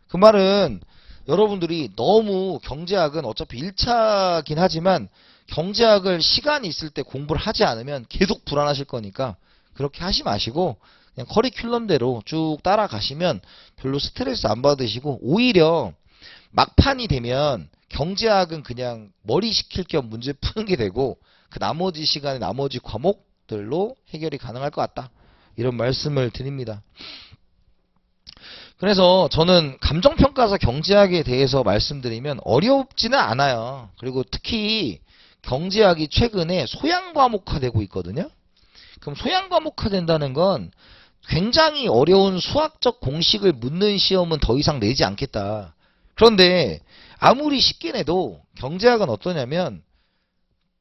그 말은 여러분들이 너무 경제학은 어차피 1차긴 하지만 경제학을 시간이 있을 때 공부를 하지 않으면 계속 불안하실 거니까 그렇게 하지 마시고 그냥 커리큘럼대로 쭉 따라가시면 별로 스트레스 안 받으시고 오히려 막판이 되면 경제학은 그냥 머리 식힐 겸 문제 푸는 게 되고 그 나머지 시간에 나머지 과목들로 해결이 가능할 것 같다. 이런 말씀을 드립니다. 그래서 저는 감정평가사 경제학에 대해서 말씀드리면 어렵지는 않아요. 그리고 특히 경제학이 최근에 소양과목화되고 있거든요. 그럼 소양과목화된다는 건 굉장히 어려운 수학적 공식을 묻는 시험은 더 이상 내지 않겠다. 그런데 아무리 쉽게 내도 경제학은 어떠냐면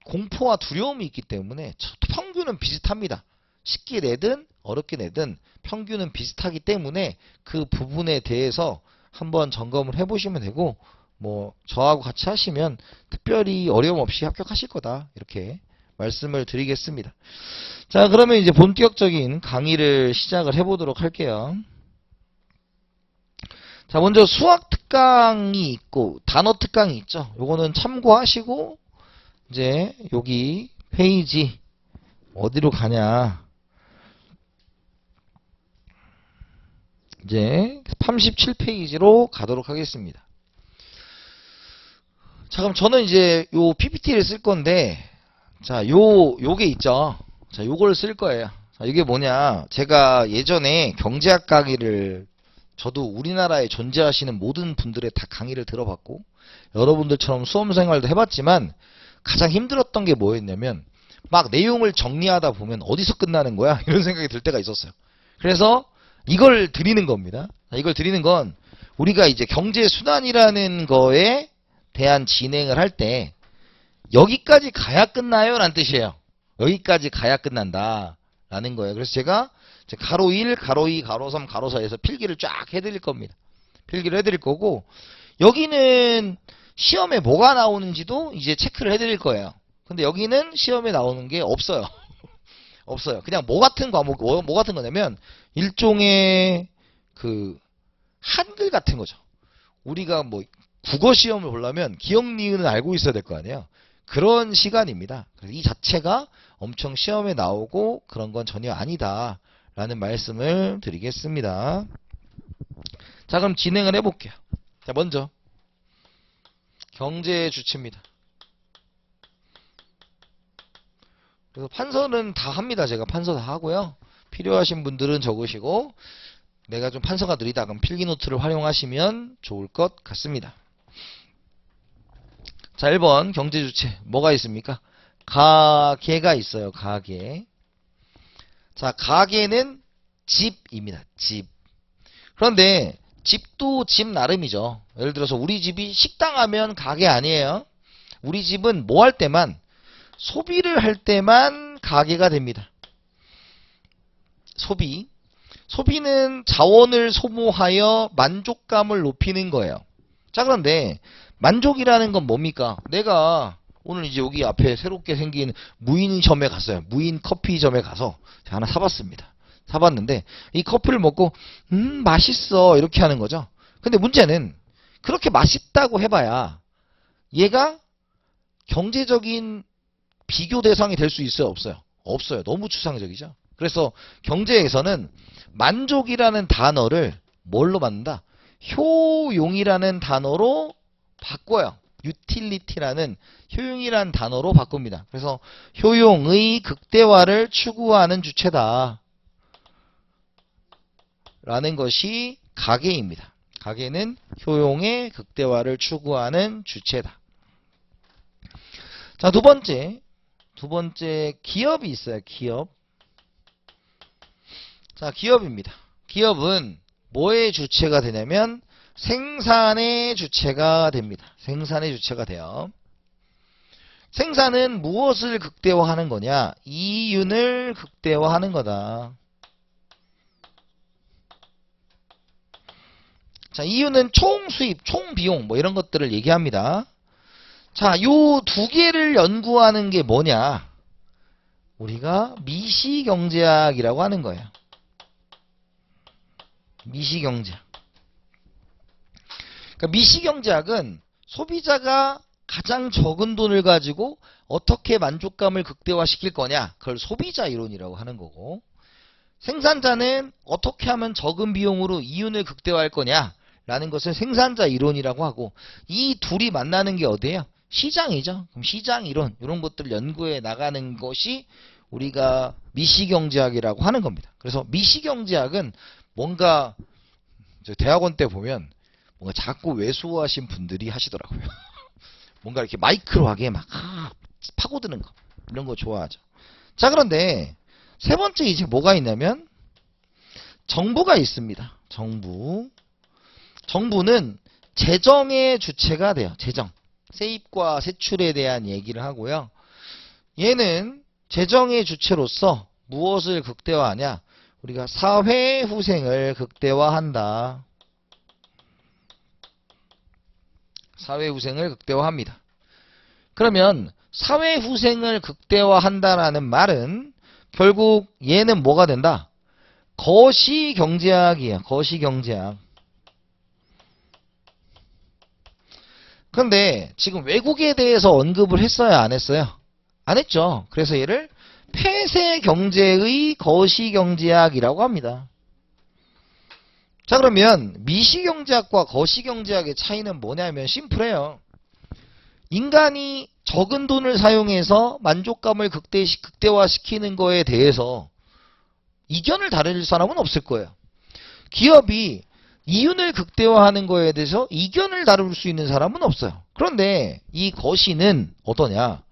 공포와 두려움이 있기 때문에 평균은 비슷합니다. 쉽게 내든 어렵게 내든 평균은 비슷하기 때문에 그 부분에 대해서 한번 점검을 해보시면 되고 뭐 저하고 같이 하시면 특별히 어려움 없이 합격하실 거다 이렇게 말씀을 드리겠습니다. 자, 그러면 이제 본격적인 강의를 시작을 해보도록 할게요. 자, 먼저 수학 특강이 있고 단어 특강이 있죠. 요거는 참고하시고 이제 여기 페이지 어디로 가냐, 이제 37페이지로 가도록 하겠습니다. 자, 그럼 저는 이제 요 PPT를 쓸 건데, 자, 요게 있죠. 자, 요걸 쓸 거예요. 자, 이게 뭐냐. 제가 예전에 경제학 강의를, 저도 우리나라에 존재하시는 모든 분들의 다 강의를 들어봤고, 여러분들처럼 수험 생활도 해봤지만, 가장 힘들었던 게 뭐였냐면, 막 내용을 정리하다 보면 어디서 끝나는 거야? 이런 생각이 들 때가 있었어요. 그래서 이걸 드리는 겁니다. 이걸 드리는 건, 우리가 이제 경제순환이라는 거에 대한 진행을 할 때, 여기까지 가야 끝나요? 라는 뜻이에요. 여기까지 가야 끝난다. 라는 거예요. 그래서 제가 가로 1, 가로 2, 가로 3, 가로 4에서 필기를 쫙 해드릴 겁니다. 필기를 해드릴 거고, 여기는 시험에 뭐가 나오는지도 이제 체크를 해드릴 거예요. 근데 여기는 시험에 나오는 게 없어요. 없어요. 그냥 뭐 같은 과목, 뭐 같은 거냐면, 일종의 그 한글 같은 거죠. 우리가 뭐 국어 시험을 보려면 기억 니은은 알고 있어야 될 거 아니에요. 그런 시간입니다. 그래서 이 자체가 엄청 시험에 나오고 그런 건 전혀 아니다 라는 말씀을 드리겠습니다. 자, 그럼 진행을 해볼게요. 자, 먼저 경제 주체입니다. 그래서 판서는 다 합니다. 제가 판서 다 하고요. 필요하신 분들은 적으시고, 내가 좀 판서가 느리다 그럼 필기노트를 활용하시면 좋을 것 같습니다. 자, 1번 경제주체 뭐가 있습니까? 가계가 있어요. 가계. 자, 가계는 집입니다. 집. 그런데 집도 집 나름이죠. 예를 들어서 우리 집이 식당 하면 가게 아니에요. 우리 집은 뭐 할 때만, 소비를 할 때만 가계가 됩니다. 소비. 소비는 자원을 소모하여 만족감을 높이는 거예요. 자, 그런데 만족이라는 건 뭡니까? 내가 오늘 이제 여기 앞에 새롭게 생긴 무인점에 갔어요. 무인 커피점에 가서 제가 하나 사봤습니다. 사봤는데 이 커피를 먹고 맛있어 이렇게 하는 거죠. 근데 문제는 그렇게 맛있다고 해봐야 얘가 경제적인 비교 대상이 될 수 있어요? 없어요? 없어요. 너무 추상적이죠. 그래서 경제에서는 만족이라는 단어를 뭘로 만든다? 효용이라는 단어로 바꿔요. utility라는 효용이라는 단어로 바꿉니다. 그래서 효용의 극대화를 추구하는 주체다 라는 것이 가계입니다. 가계는 효용의 극대화를 추구하는 주체다. 자, 두 번째 기업이 있어요. 기업. 자, 기업입니다. 기업은 뭐의 주체가 되냐면 생산의 주체가 됩니다. 생산의 주체가 돼요. 생산은 무엇을 극대화하는 거냐? 이윤을 극대화하는 거다. 자, 이윤은 총 수입, 총 비용 뭐 이런 것들을 얘기합니다. 자, 요 두 개를 연구하는 게 뭐냐? 우리가 미시경제학이라고 하는 거예요. 미시경제학. 그러니까 미시경제학은 소비자가 가장 적은 돈을 가지고 어떻게 만족감을 극대화시킬 거냐, 그걸 소비자 이론이라고 하는 거고, 생산자는 어떻게 하면 적은 비용으로 이윤을 극대화할 거냐 라는 것을 생산자 이론이라고 하고, 이 둘이 만나는 게 어디예요? 시장이죠. 그럼 시장 이론 이런 것들을 연구해 나가는 것이 우리가 미시경제학이라고 하는 겁니다. 그래서 미시경제학은 뭔가 대학원 때 보면 뭔가 자꾸 외수하신 분들이 하시더라고요. 뭔가 이렇게 마이크로하게 막 파고드는 거 이런 거 좋아하죠. 자, 그런데 세 번째 이제 뭐가 있냐면 정부가 있습니다. 정부는 재정의 주체가 돼요. 재정. 세입과 세출에 대한 얘기를 하고요. 얘는 재정의 주체로서 무엇을 극대화하냐? 우리가 사회후생을 극대화한다. 사회후생을 극대화합니다. 그러면 사회후생을 극대화한다라는 말은 결국 얘는 뭐가 된다? 거시경제학이에요. 거시경제학. 그런데 지금 외국에 대해서 언급을 했어요? 안 했어요? 안 했죠. 그래서 얘를 폐쇄경제의 거시경제학이라고 합니다. 자, 그러면 미시경제학과 거시경제학의 차이는 뭐냐면 심플해요. 인간이 적은 돈을 사용해서 만족감을 극대화시키는 거에 대해서 이견을 다룰 사람은 없을 거예요. 기업이 이윤을 극대화하는 거에 대해서 이견을 다룰 수 있는 사람은 없어요. 그런데 이 거시는 어떠냐?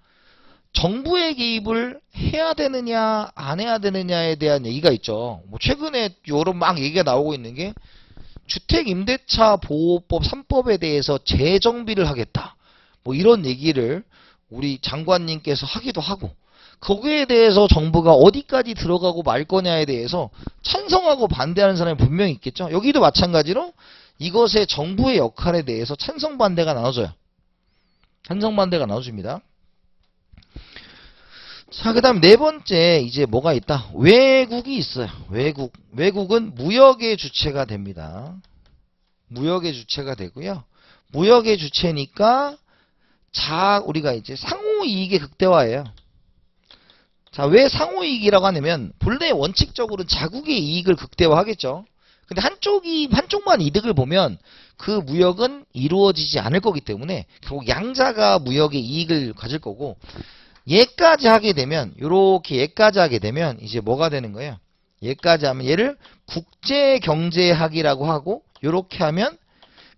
정부의 개입을 해야 되느냐 안 해야 되느냐에 대한 얘기가 있죠. 뭐 최근에 여러 막 얘기가 나오고 있는 게 주택임대차 보호법 3법에 대해서 재정비를 하겠다. 뭐 이런 얘기를 우리 장관님께서 하기도 하고, 거기에 대해서 정부가 어디까지 들어가고 말 거냐에 대해서 찬성하고 반대하는 사람이 분명히 있겠죠. 여기도 마찬가지로 이것의 정부의 역할에 대해서 찬성 반대가 나눠져요. 찬성 반대가 나눠집니다. 자, 그 다음 네 번째 이제 뭐가 있다? 외국이 있어요. 외국은 무역의 주체가 됩니다. 무역의 주체가 되고요. 무역의 주체니까 우리가 이제 상호이익의 극대화예요. 자, 왜 상호이익이라고 하냐면 본래 원칙적으로는 자국의 이익을 극대화하겠죠. 근데 한쪽만 이득을 보면 그 무역은 이루어지지 않을 거기 때문에 결국 양자가 무역의 이익을 가질 거고, 얘까지 하게 되면, 요렇게 얘까지 하게 되면 이제 뭐가 되는 거예요? 얘까지 하면 얘를 국제경제학이라고 하고, 요렇게 하면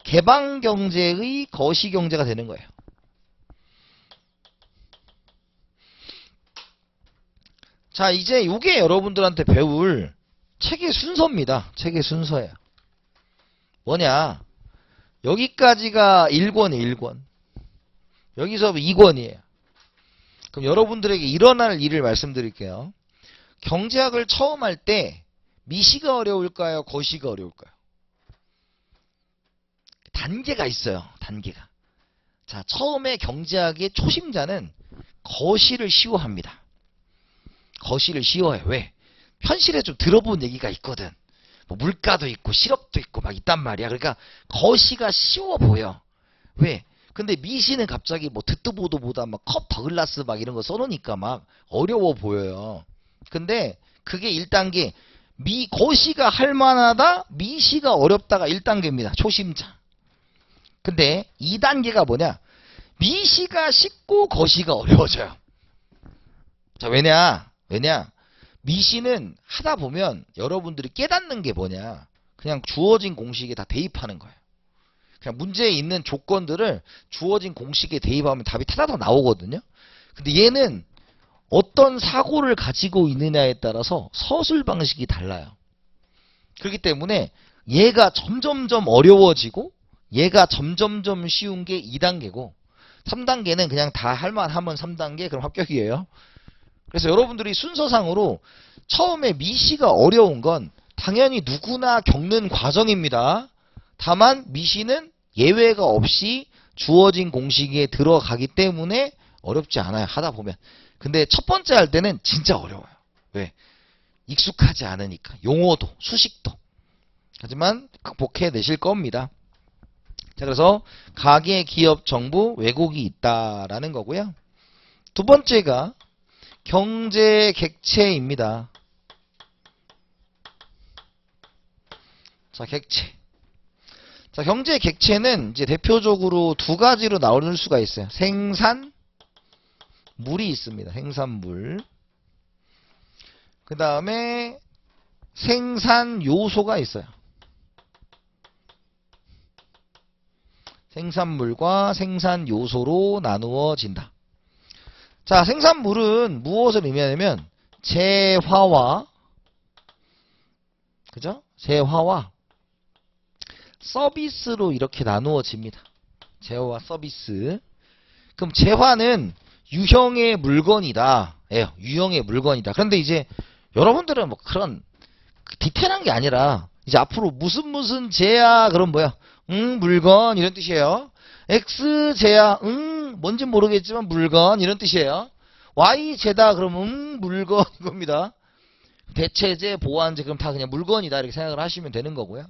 개방경제의 거시경제가 되는 거예요. 자, 이제 요게 여러분들한테 배울 책의 순서입니다. 책의 순서예요. 뭐냐? 여기까지가 1권이에요, 1권. 여기서 2권이에요. 그럼 여러분들에게 일어날 일을 말씀드릴게요. 경제학을 처음 할 때 미시가 어려울까요? 거시가 어려울까요? 단계가 있어요. 단계가. 자, 처음에 경제학의 초심자는 거시를 쉬워합니다. 거시를 쉬워해요. 왜? 현실에 좀 들어본 얘기가 있거든. 뭐 물가도 있고 실업도 있고 막 있단 말이야. 그러니까 거시가 쉬워 보여. 왜? 근데 미시는 갑자기 뭐 듣도 보도 보다 막 컵 더글라스 막 이런 거 써놓으니까 막 어려워 보여요. 근데 그게 1단계. 거시가 할만하다, 미시가 어렵다가 1단계입니다. 초심자. 근데 2단계가 뭐냐? 미시가 쉽고 거시가 어려워져요. 자, 왜냐? 미시는 하다 보면 여러분들이 깨닫는 게 뭐냐? 그냥 주어진 공식에 다 대입하는 거예요. 그냥 문제에 있는 조건들을 주어진 공식에 대입하면 답이 타다닥 나오거든요. 근데 얘는 어떤 사고를 가지고 있느냐에 따라서 서술 방식이 달라요. 그렇기 때문에 얘가 점점점 어려워지고 얘가 점점점 쉬운 게 2단계고 3단계는 그냥 다 할만하면 3단계 그럼 합격이에요. 그래서 여러분들이 순서상으로 처음에 미시가 어려운 건 당연히 누구나 겪는 과정입니다. 다만 미시는 예외가 없이 주어진 공식에 들어가기 때문에 어렵지 않아요. 하다 보면. 근데 첫 번째 할 때는 진짜 어려워요. 왜? 익숙하지 않으니까. 용어도 수식도. 하지만 극복해내실 겁니다. 자, 그래서 가계, 기업, 정부, 왜곡이 있다라는 거고요. 두 번째가 경제 객체입니다. 자, 객체. 자, 경제 객체는 이제 대표적으로 두 가지로 나눌 수가 있어요. 생산, 물이 있습니다. 생산물. 그 다음에 생산 요소가 있어요. 생산물과 생산 요소로 나누어진다. 자, 생산물은 무엇을 의미하냐면 재화와, 그죠? 재화와 서비스로 이렇게 나누어집니다. 재화와 서비스. 그럼 재화는 유형의 물건이다. 예, 유형의 물건이다. 그런데 이제 여러분들은 뭐 그런 디테일한 게 아니라 이제 앞으로 무슨 재야 그럼 뭐야? 물건 이런 뜻이에요. X 재야 뭔지 모르겠지만 물건 이런 뜻이에요. Y 재다 그러면 물건 이겁니다. 대체재, 보완재 그럼 다 그냥 물건이다 이렇게 생각을 하시면 되는 거고요.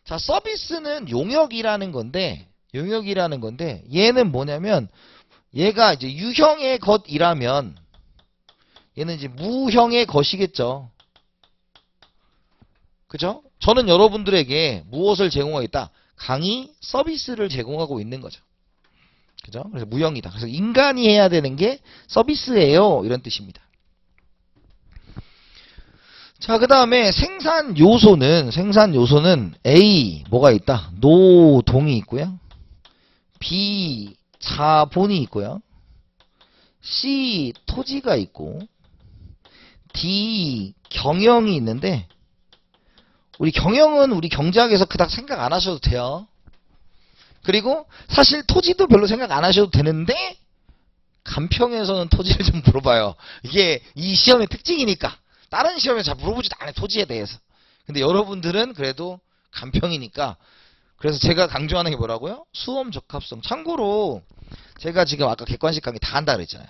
자, 서비스는 용역이라는 건데 얘는 뭐냐면 얘가 이제 유형의 것이라면 얘는 이제 무형의 것이겠죠. 그죠? 저는 여러분들에게 무엇을 제공하고 있다? 강의 서비스를 제공하고 있는 거죠. 그죠? 그래서 무형이다. 그래서 인간이 해야 되는 게 서비스예요. 이런 뜻입니다. 자, 그 다음에 생산 요소는 A, 뭐가 있다? 노동이 있고요. B, 자본이 있고요. C, 토지가 있고, D, 경영이 있는데, 우리 경영은 우리 경제학에서 그닥 생각 안 하셔도 돼요. 그리고 사실 토지도 별로 생각 안 하셔도 되는데 간평에서는 토지를 좀 물어봐요. 이게 이 시험의 특징이니까. 다른 시험에 잘 물어보지도 않아요. 토지에 대해서. 근데 여러분들은 그래도 간평이니까. 그래서 제가 강조하는 게 뭐라고요? 수험 적합성. 참고로 제가 지금 아까 객관식 강의 다 한다 그랬잖아요.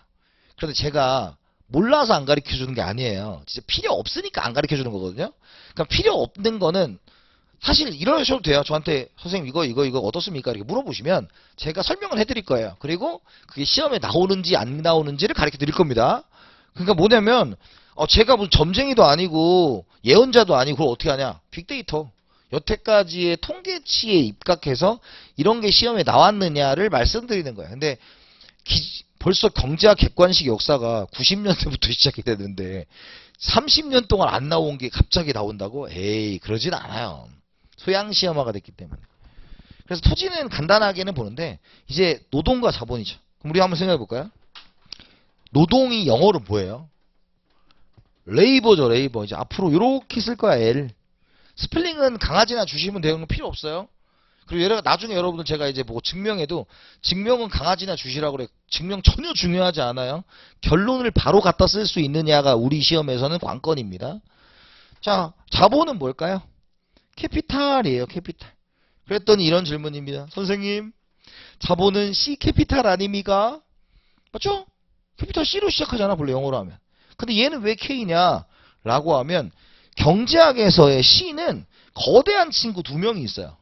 그런데 제가 몰라서 안 가르쳐 주는 게 아니에요. 진짜 필요 없으니까 안 가르쳐 주는 거거든요. 그러니까 필요 없는 거는 사실 이러셔도 돼요. 저한테 선생님 이거 어떻습니까? 이렇게 물어보시면 제가 설명을 해드릴 거예요. 그리고 그게 시험에 나오는지 안 나오는지를 가르쳐 드릴 겁니다. 그러니까 뭐냐면 제가 무슨 점쟁이도 아니고 예언자도 아니고 그걸 어떻게 하냐? 빅데이터. 여태까지의 통계치에 입각해서 이런 게 시험에 나왔느냐를 말씀드리는 거예요. 근데 벌써 경제학 객관식 역사가 90년대부터 시작이 되는데 30년 동안 안 나온 게 갑자기 나온다고? 에이, 그러진 않아요. 소양시험화가 됐기 때문에. 그래서 토지는 간단하게는 보는데 이제 노동과 자본이죠. 그럼 우리 한번 생각해 볼까요? 노동이 영어로 뭐예요? 레이버죠, 레이버. 이제 앞으로 이렇게 쓸 거야, L. 스펠링은 강아지나 주시면 되는 건 필요 없어요. 그리고 나중에 여러분들 제가 이제 뭐 증명해도 증명은 강아지나 주시라고 그래. 증명 전혀 중요하지 않아요. 결론을 바로 갖다 쓸 수 있느냐가 우리 시험에서는 관건입니다. 자, 자본은 뭘까요? 캐피탈이에요, 캐피탈. 그랬더니 이런 질문입니다. 선생님, 자본은 C 캐피탈 아닙니까? 맞죠? 캐피탈 C로 시작하잖아, 원래 영어로 하면. 근데 얘는 왜 K냐? 라고 하면 경제학에서의 C는 거대한 친구 두 명이 있어요.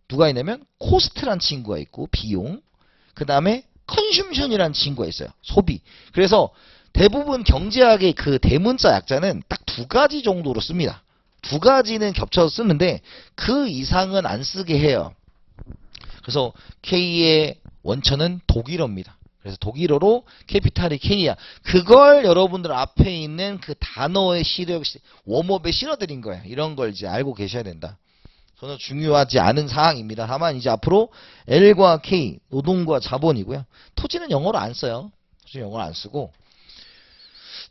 누가 있냐면 코스트란 친구가 있고 비용, 그 다음에 컨슘션이란 친구가 있어요. 소비. 그래서 대부분 경제학의 그 대문자 약자는 딱 두 가지 정도로 씁니다. 두 가지는 겹쳐서 쓰는데 그 이상은 안 쓰게 해요. 그래서 K의 원천은 독일어입니다. 그래서 독일어로 캐피탈이 K야. 그걸 여러분들 앞에 있는 그 단어의 웜업에 실어드린 거예요. 이런 걸 이제 알고 계셔야 된다. 전혀 중요하지 않은 사항입니다. 다만 이제 앞으로 L과 K, 노동과 자본이고요. 토지는 영어로 안 써요. 토지는 영어로 안 쓰고.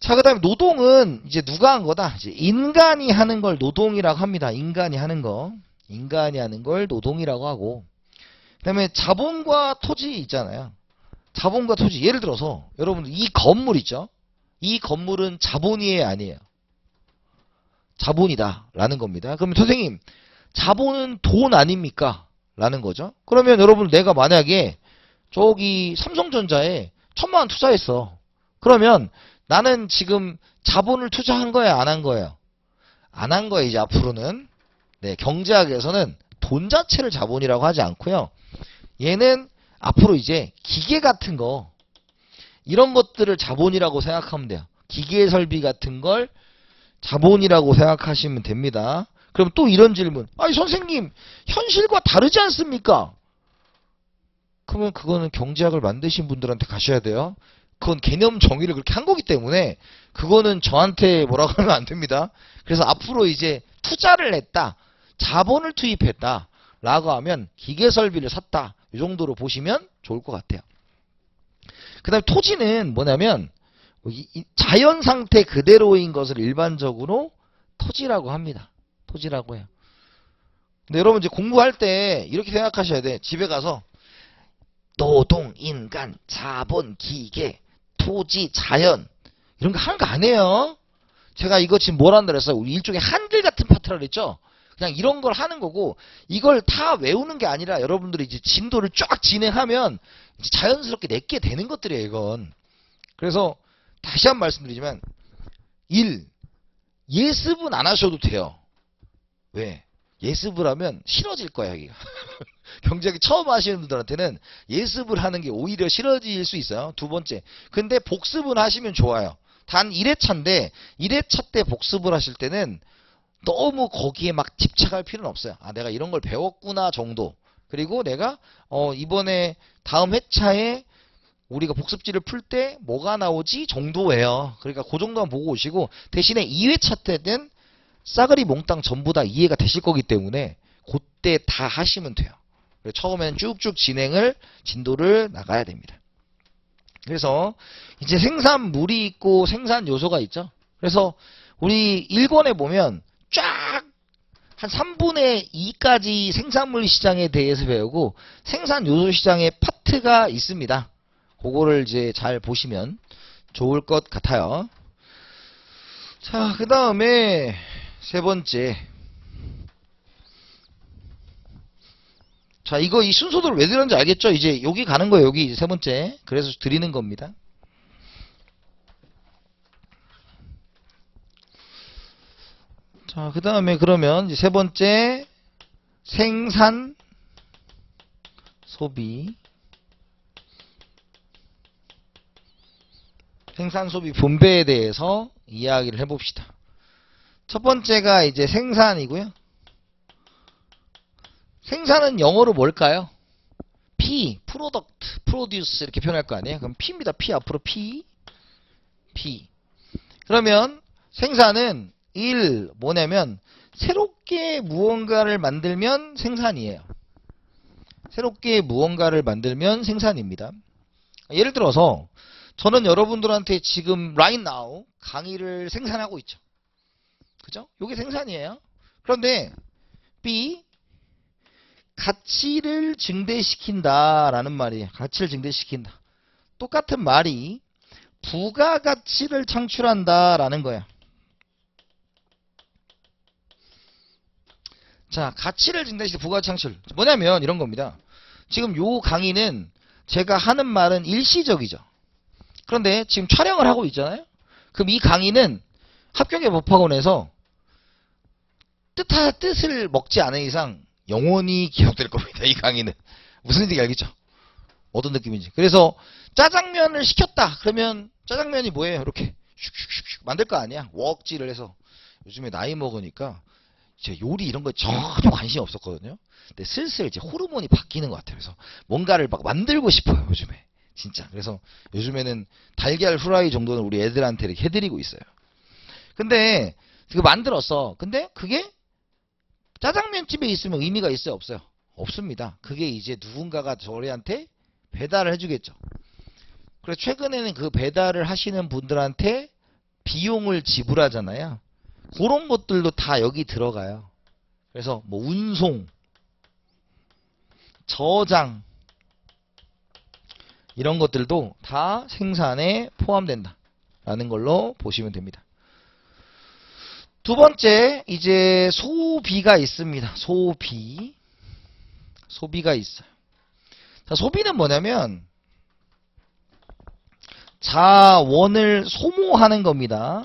자, 그 다음에 노동은 이제 누가 한 거다? 이제 인간이 하는 걸 노동이라고 합니다. 인간이 하는 거. 인간이 하는 걸 노동이라고 하고. 그 다음에 자본과 토지 있잖아요. 자본과 토지. 예를 들어서 여러분들 이 건물 있죠? 이 건물은 자본이에요, 아니에요? 자본이다 라는 겁니다. 그러면 선생님, 자본은 돈 아닙니까? 라는 거죠. 그러면 여러분 내가 만약에 저기 삼성전자에 1,000만 원 투자했어. 그러면 나는 지금 자본을 투자한 거야, 안 한 거예요? 안 한 거예요. 이제 앞으로는 네, 경제학에서는 돈 자체를 자본이라고 하지 않고요. 얘는 앞으로 이제 기계 같은 거 이런 것들을 자본이라고 생각하면 돼요. 기계 설비 같은 걸 자본이라고 생각하시면 됩니다. 그럼 또 이런 질문. 아니 선생님, 현실과 다르지 않습니까? 그러면 그거는 경제학을 만드신 분들한테 가셔야 돼요. 그건 개념 정의를 그렇게 한 거기 때문에 그거는 저한테 뭐라고 하면 안 됩니다. 그래서 앞으로 이제 투자를 했다, 자본을 투입했다 라고 하면 기계 설비를 샀다, 이 정도로 보시면 좋을 것 같아요. 그 다음에 토지는 뭐냐면 자연 상태 그대로인 것을 일반적으로 토지라고 합니다. 토지라고 해요. 근데 여러분 이제 공부할 때 이렇게 생각하셔야 돼. 집에 가서 노동, 인간, 자본, 기계, 토지, 자연 이런 거 하는 거 아니에요. 제가 이거 지금 뭘 한다 그랬어요? 우리 일종의 한글 같은 파트라 그랬죠? 그냥 이런 걸 하는 거고, 이걸 다 외우는 게 아니라 여러분들이 이제 진도를 쫙 진행하면 이제 자연스럽게 내게 되는 것들이에요, 이건. 그래서 다시 한 번 말씀드리지만 1. 예습은 안 하셔도 돼요. 왜? 예습을 하면 싫어질 거야, 여기가. 경제학이 처음 하시는 분들한테는 예습을 하는 게 오히려 싫어질 수 있어요. 두 번째. 근데 복습은 하시면 좋아요. 단 1회차인데 1회차 때 복습을 하실 때는 너무 거기에 막 집착할 필요는 없어요. 아, 내가 이런 걸 배웠구나 정도. 그리고 내가 이번에 다음 회차에 우리가 복습지를 풀 때 뭐가 나오지 정도예요. 그러니까 그 정도만 보고 오시고, 대신에 2회차 때는 싸그리 몽땅 전부 다 이해가 되실 거기 때문에 그때 다 하시면 돼요. 처음에는 쭉쭉 진도를 나가야 됩니다. 그래서 이제 생산물이 있고 생산 요소가 있죠. 그래서 우리 1권에 보면 쫙 한 3분의 2까지 생산물 시장에 대해서 배우고 생산 요소 시장의 파트가 있습니다. 그거를 이제 잘 보시면 좋을 것 같아요. 자, 그 다음에 세 번째. 자, 이 순서대로 왜 드렸는지 알겠죠? 이제 여기 가는 거예요. 여기 이제 세 번째. 그래서 드리는 겁니다. 자, 그 다음에 그러면 이제 세 번째. 생산, 소비. 생산, 소비, 분배에 대해서 이야기를 해봅시다. 첫 번째가 이제 생산이고요. 생산은 영어로 뭘까요? P, product, produce 이렇게 표현할 거 아니에요? 그럼 P입니다. P 앞으로 P. 그러면 생산은 뭐냐면 새롭게 무언가를 만들면 생산이에요. 새롭게 무언가를 만들면 생산입니다. 예를 들어서 저는 여러분들한테 지금 right now 강의를 생산하고 있죠. 그죠? 이게 생산이에요. 그런데 B, 가치를 증대시킨다라는 말이에요. 가치를 증대시킨다. 똑같은 말이 부가가치를 창출한다라는 거야. 자, 가치를 증대시키는 부가가치 창출. 뭐냐면 이런 겁니다. 지금 요 강의는 제가 하는 말은 일시적이죠. 그런데 지금 촬영을 하고 있잖아요. 그럼 이 강의는 합격의 법학원에서 뜻을 먹지 않은 이상 영원히 기억될 겁니다. 이 강의는. 무슨 얘기인지 알겠죠? 어떤 느낌인지. 그래서 짜장면을 시켰다. 그러면 짜장면이 뭐예요? 이렇게 슉슉슉 만들 거 아니야. 웍질을 해서. 요즘에 나이 먹으니까 제 요리 이런 거에 전혀 관심이 없었거든요. 근데 슬슬 이제 호르몬이 바뀌는 것 같아요. 그래서 뭔가를 막 만들고 싶어요. 요즘에. 진짜. 그래서 요즘에는 달걀 후라이 정도는 우리 애들한테 이렇게 해드리고 있어요. 근데 그거 만들었어. 근데 그게 짜장면집에 있으면 의미가 있어요? 없어요? 없습니다. 그게 이제 누군가가 저희한테 배달을 해주겠죠. 그래서 최근에는 그 배달을 하시는 분들한테 비용을 지불하잖아요. 그런 것들도 다 여기 들어가요. 그래서 뭐 운송, 저장 이런 것들도 다 생산에 포함된다 라는 걸로 보시면 됩니다. 두 번째, 이제 소비가 있습니다. 소비가 있어요. 자, 소비는 뭐냐면 자원을 소모하는 겁니다.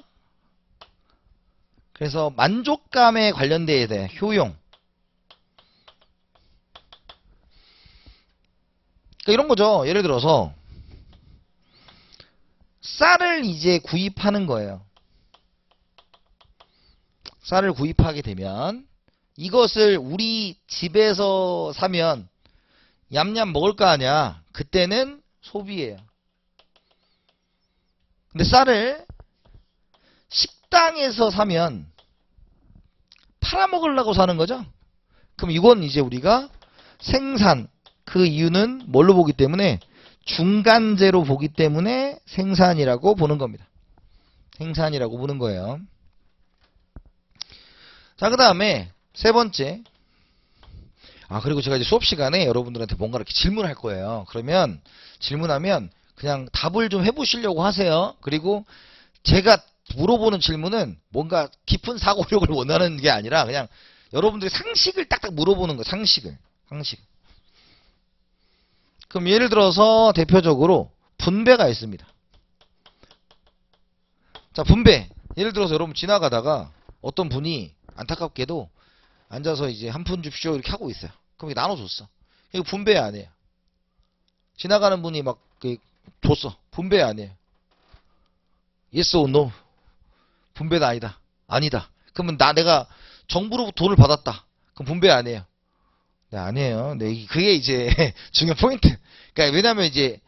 그래서 만족감에 관련되어야 돼. 효용. 그러니까 이런 거죠. 예를 들어서 쌀을 이제 구입하는 거예요. 쌀을 구입하게 되면 이것을 우리 집에서 사면 얌얌 먹을 거 아니야. 그때는 소비예요. 근데 쌀을 식당에서 사면 팔아먹으려고 사는 거죠. 그럼 이건 이제 우리가 생산, 그 이유는 뭘로 보기 때문에 중간재로 보기 때문에 생산이라고 보는 겁니다. 생산이라고 보는 거예요. 자, 그 다음에 세 번째. 그리고 제가 이제 수업 시간에 여러분들한테 뭔가 이렇게 질문할 거예요. 그러면 질문하면 그냥 답을 좀 해보시려고 하세요. 그리고 제가 물어보는 질문은 뭔가 깊은 사고력을 원하는 게 아니라 그냥 여러분들이 상식을 딱딱 물어보는 거예요. 상식. 그럼 예를 들어서 대표적으로 분배가 있습니다. 자, 분배. 예를 들어서 여러분 지나가다가 어떤 분이 안타깝게도 앉아서 이제 한 푼 줍쇼 이렇게 하고 있어요. 그럼 이렇게 나눠줬어. 이거 분배 아니에요. 지나가는 분이 막 줬어. 분배 아니에요. Yes or no? 분배다 아니다. 아니다. 그러면 내가 정부로부터 돈을 받았다. 그럼 분배 안 해요? 네, 아니에요. 네, 그게 이제 중요한 포인트. 그러니까 왜냐면 이제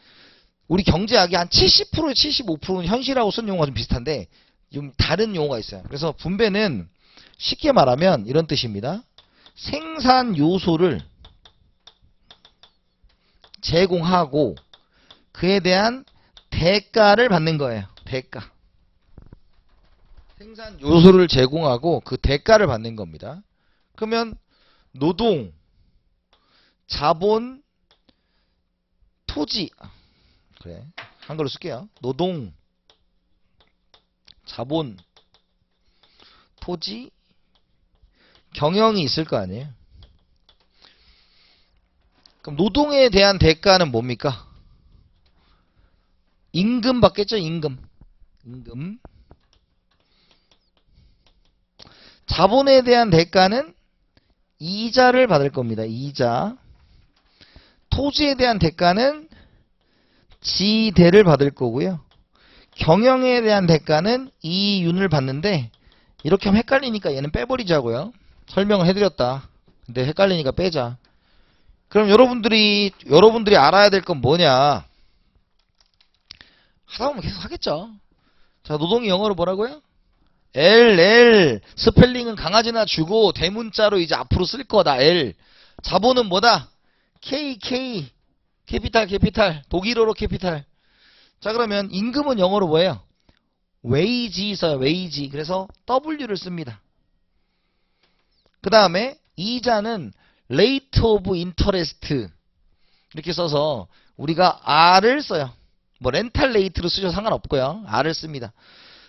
우리 경제학이 한 70%, 75%는 현실하고 쓴 용어가 좀 비슷한데 좀 다른 용어가 있어요. 그래서 분배는 쉽게 말하면 이런 뜻입니다. 생산 요소를 제공하고 그에 대한 대가를 받는 거예요. 대가. 생산 요소를 제공하고 그 대가를 받는 겁니다. 그러면 노동, 자본, 토지. 그래. 한글로 쓸게요. 노동, 자본, 토지, 경영이 있을 거 아니에요. 그럼 노동에 대한 대가는 뭡니까? 임금 받겠죠, 임금. 임금. 자본에 대한 대가는 이자를 받을 겁니다. 이자. 토지에 대한 대가는 지대를 받을 거고요. 경영에 대한 대가는 이윤을 받는데 이렇게 하면 헷갈리니까 얘는 빼버리자고요. 설명을 해드렸다. 근데 헷갈리니까 빼자. 그럼 여러분들이 알아야 될 건 뭐냐? 하다 보면 계속 하겠죠. 자, 노동이 영어로 뭐라고요? L. 스펠링은 강아지나 주고 대문자로 이제 앞으로 쓸 거다. L. 자본은 뭐다? K. 캐피탈. 독일어로 캐피탈. 자, 그러면 임금은 영어로 뭐예요? wage 있어요. wage. 그래서 W를 씁니다. 그 다음에 이자는 rate of interest 이렇게 써서 우리가 R을 써요. 뭐 렌탈 레이트로 쓰셔도 상관없고요. R을 씁니다.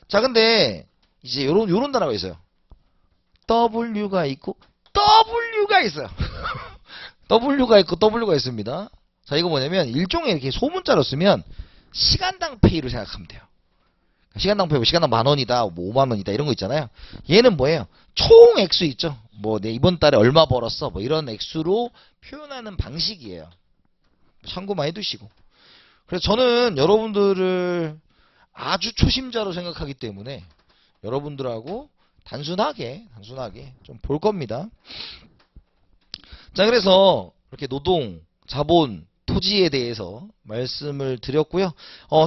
자, 근데 이제 요런 단어가 있어요. W가 있고 W가 있어요. W가 있고 W가 있습니다. 자, 이거 뭐냐면 일종의 이렇게 소문자로 쓰면 시간당 페이를 생각하면 돼요. 시간당 페이, 시간당 10,000원이다, 뭐 50,000원이다 이런 거 있잖아요. 얘는 뭐예요? 총 액수 있죠. 뭐 내 이번 달에 얼마 벌었어, 뭐 이런 액수로 표현하는 방식이에요. 참고만 해두시고. 그래서 저는 여러분들을 아주 초심자로 생각하기 때문에 여러분들하고 단순하게 좀 볼 겁니다. 자, 그래서 이렇게 노동, 자본, 토지에 대해서 말씀을 드렸고요.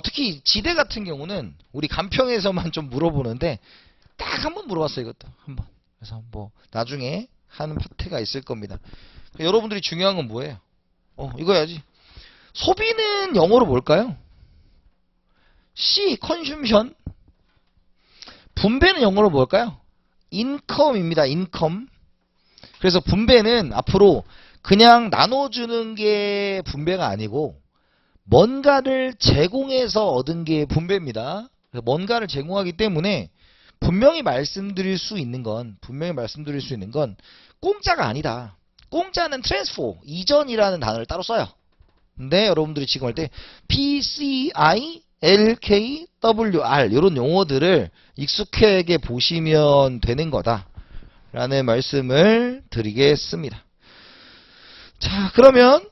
특히 지대 같은 경우는 우리 간평에서만 좀 물어보는데 딱 한 번 물어봤어요. 이것도 한번. 그래서 뭐 나중에 하는 파트가 있을 겁니다. 여러분들이 중요한 건 뭐예요? 이거 해야지. 소비는 영어로 뭘까요? C. 컨슈션. 분배는 영어로 뭘까요? 인컴입니다. 인컴. 그래서 분배는 앞으로 그냥 나눠주는 게 분배가 아니고 뭔가를 제공해서 얻은 게 분배입니다. 뭔가를 제공하기 때문에 분명히 말씀드릴 수 있는 건 공짜가 아니다. 공짜는 트랜스포, 이전이라는 단어를 따로 써요. 근데 여러분들이 지금 할 때 PCI, LK, WR 이런 용어들을 익숙하게 보시면 되는 거다 라는 말씀을 드리겠습니다. 자, 그러면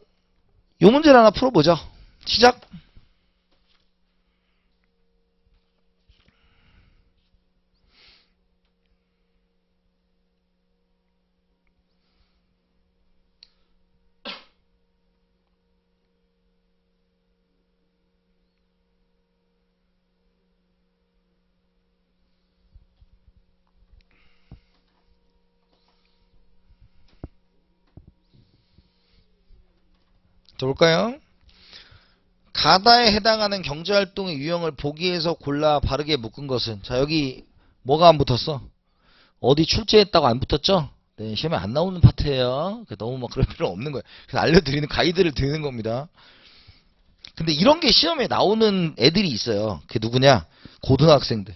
요 문제를 하나 풀어보죠. 시작. 자, 볼까요? 가다에 해당하는 경제활동의 유형을 보기에서 골라 바르게 묶은 것은, 자, 여기 뭐가 안 붙었어? 어디 출제했다고 안 붙었죠? 네, 시험에 안 나오는 파트예요. 너무 막 그럴 필요 없는 거예요. 그래서 알려드리는 가이드를 드리는 겁니다. 근데 이런 게 시험에 나오는 애들이 있어요. 그게 누구냐? 고등학생들.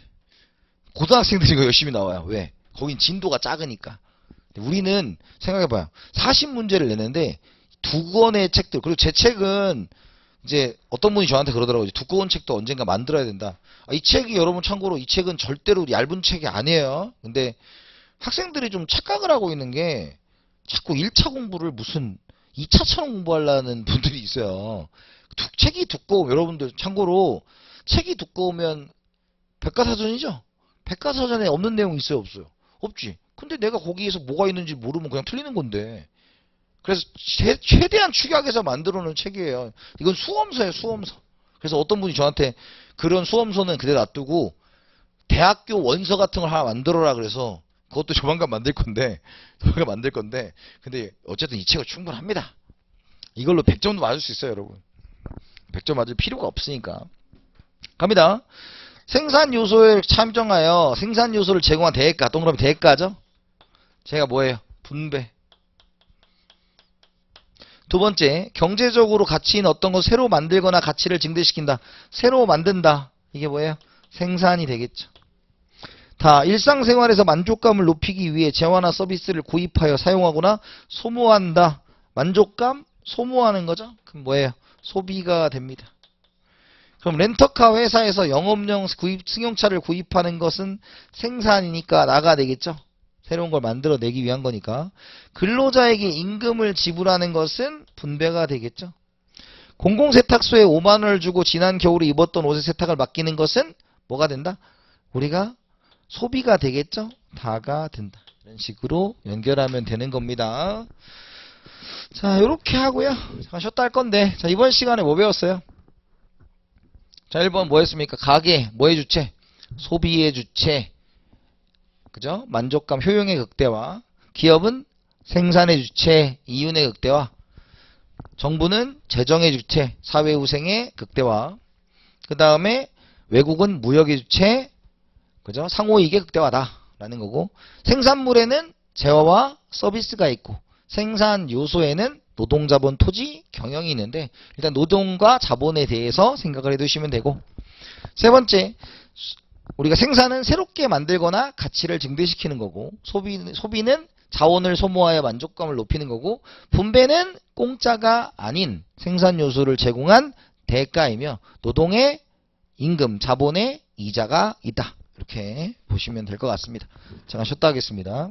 고등학생들이 이거 열심히 나와요. 왜? 거긴 진도가 작으니까. 우리는 생각해봐요. 40문제를 내는데 두 권의 책들, 그리고 제 책은 이제 어떤 분이 저한테 그러더라고요. 두꺼운 책도 언젠가 만들어야 된다. 이 책이 여러분 참고로 이 책은 절대로 얇은 책이 아니에요. 근데 학생들이 좀 착각을 하고 있는 게 자꾸 1차 공부를 무슨 2차처럼 공부하려는 분들이 있어요. 책이 두꺼워. 여러분들 참고로 책이 두꺼우면 백과사전이죠. 백과사전에 없는 내용 있어요, 없어요? 없지. 근데 내가 거기에서 뭐가 있는지 모르면 그냥 틀리는 건데. 그래서 최대한 축약해서 만들어 놓은 책이에요. 이건 수험서예요, 수험서. 그래서 어떤 분이 저한테 그런 수험서는 그대로 놔두고 대학교 원서 같은 걸 하나 만들어라 그래서 그것도 조만간 만들 건데 근데 어쨌든 이 책은 충분합니다. 이걸로 100점도 맞을 수 있어요, 여러분. 100점 맞을 필요가 없으니까. 갑니다. 생산 요소를 참정하여 생산 요소를 제공한 대가, 동그라미 대가죠? 제가 뭐예요? 분배. 두 번째, 경제적으로 가치 있는 어떤 것을 새로 만들거나 가치를 증대시킨다. 새로 만든다. 이게 뭐예요? 생산이 되겠죠. 다 일상생활에서 만족감을 높이기 위해 재화나 서비스를 구입하여 사용하거나 소모한다. 만족감? 소모하는 거죠? 그럼 뭐예요? 소비가 됩니다. 그럼 렌터카 회사에서 영업용 승용차를 구입하는 것은 생산이니까 나가 되겠죠? 새로운 걸 만들어내기 위한 거니까. 근로자에게 임금을 지불하는 것은 분배가 되겠죠? 공공세탁소에 5만원을 주고 지난 겨울에 입었던 옷의 세탁을 맡기는 것은 뭐가 된다? 우리가 소비가 되겠죠? 다가 된다. 이런 식으로 연결하면 되는 겁니다. 자, 요렇게 하고요. 잠깐 쉬었다 할 건데, 자, 이번 시간에 뭐 배웠어요? 자, 1번 뭐 했습니까? 가계, 뭐의 주체? 소비의 주체. 그죠? 만족감, 효용의 극대화. 기업은 생산의 주체, 이윤의 극대화. 정부는 재정의 주체, 사회후생의 극대화. 그 다음에 외국은 무역의 주체, 그죠? 상호이익의 극대화다. 라는 거고. 생산물에는 재화와 서비스가 있고, 생산 요소에는 노동, 자본, 토지, 경영이 있는데, 일단 노동과 자본에 대해서 생각을 해두시면 되고. 세 번째, 우리가 생산은 새롭게 만들거나 가치를 증대시키는 거고, 소비는 자원을 소모하여 만족감을 높이는 거고, 분배는 공짜가 아닌 생산 요소를 제공한 대가이며, 노동의 임금, 자본의 이자가 있다. 이렇게 보시면 될 것 같습니다. 잠깐 쉬었다 하겠습니다.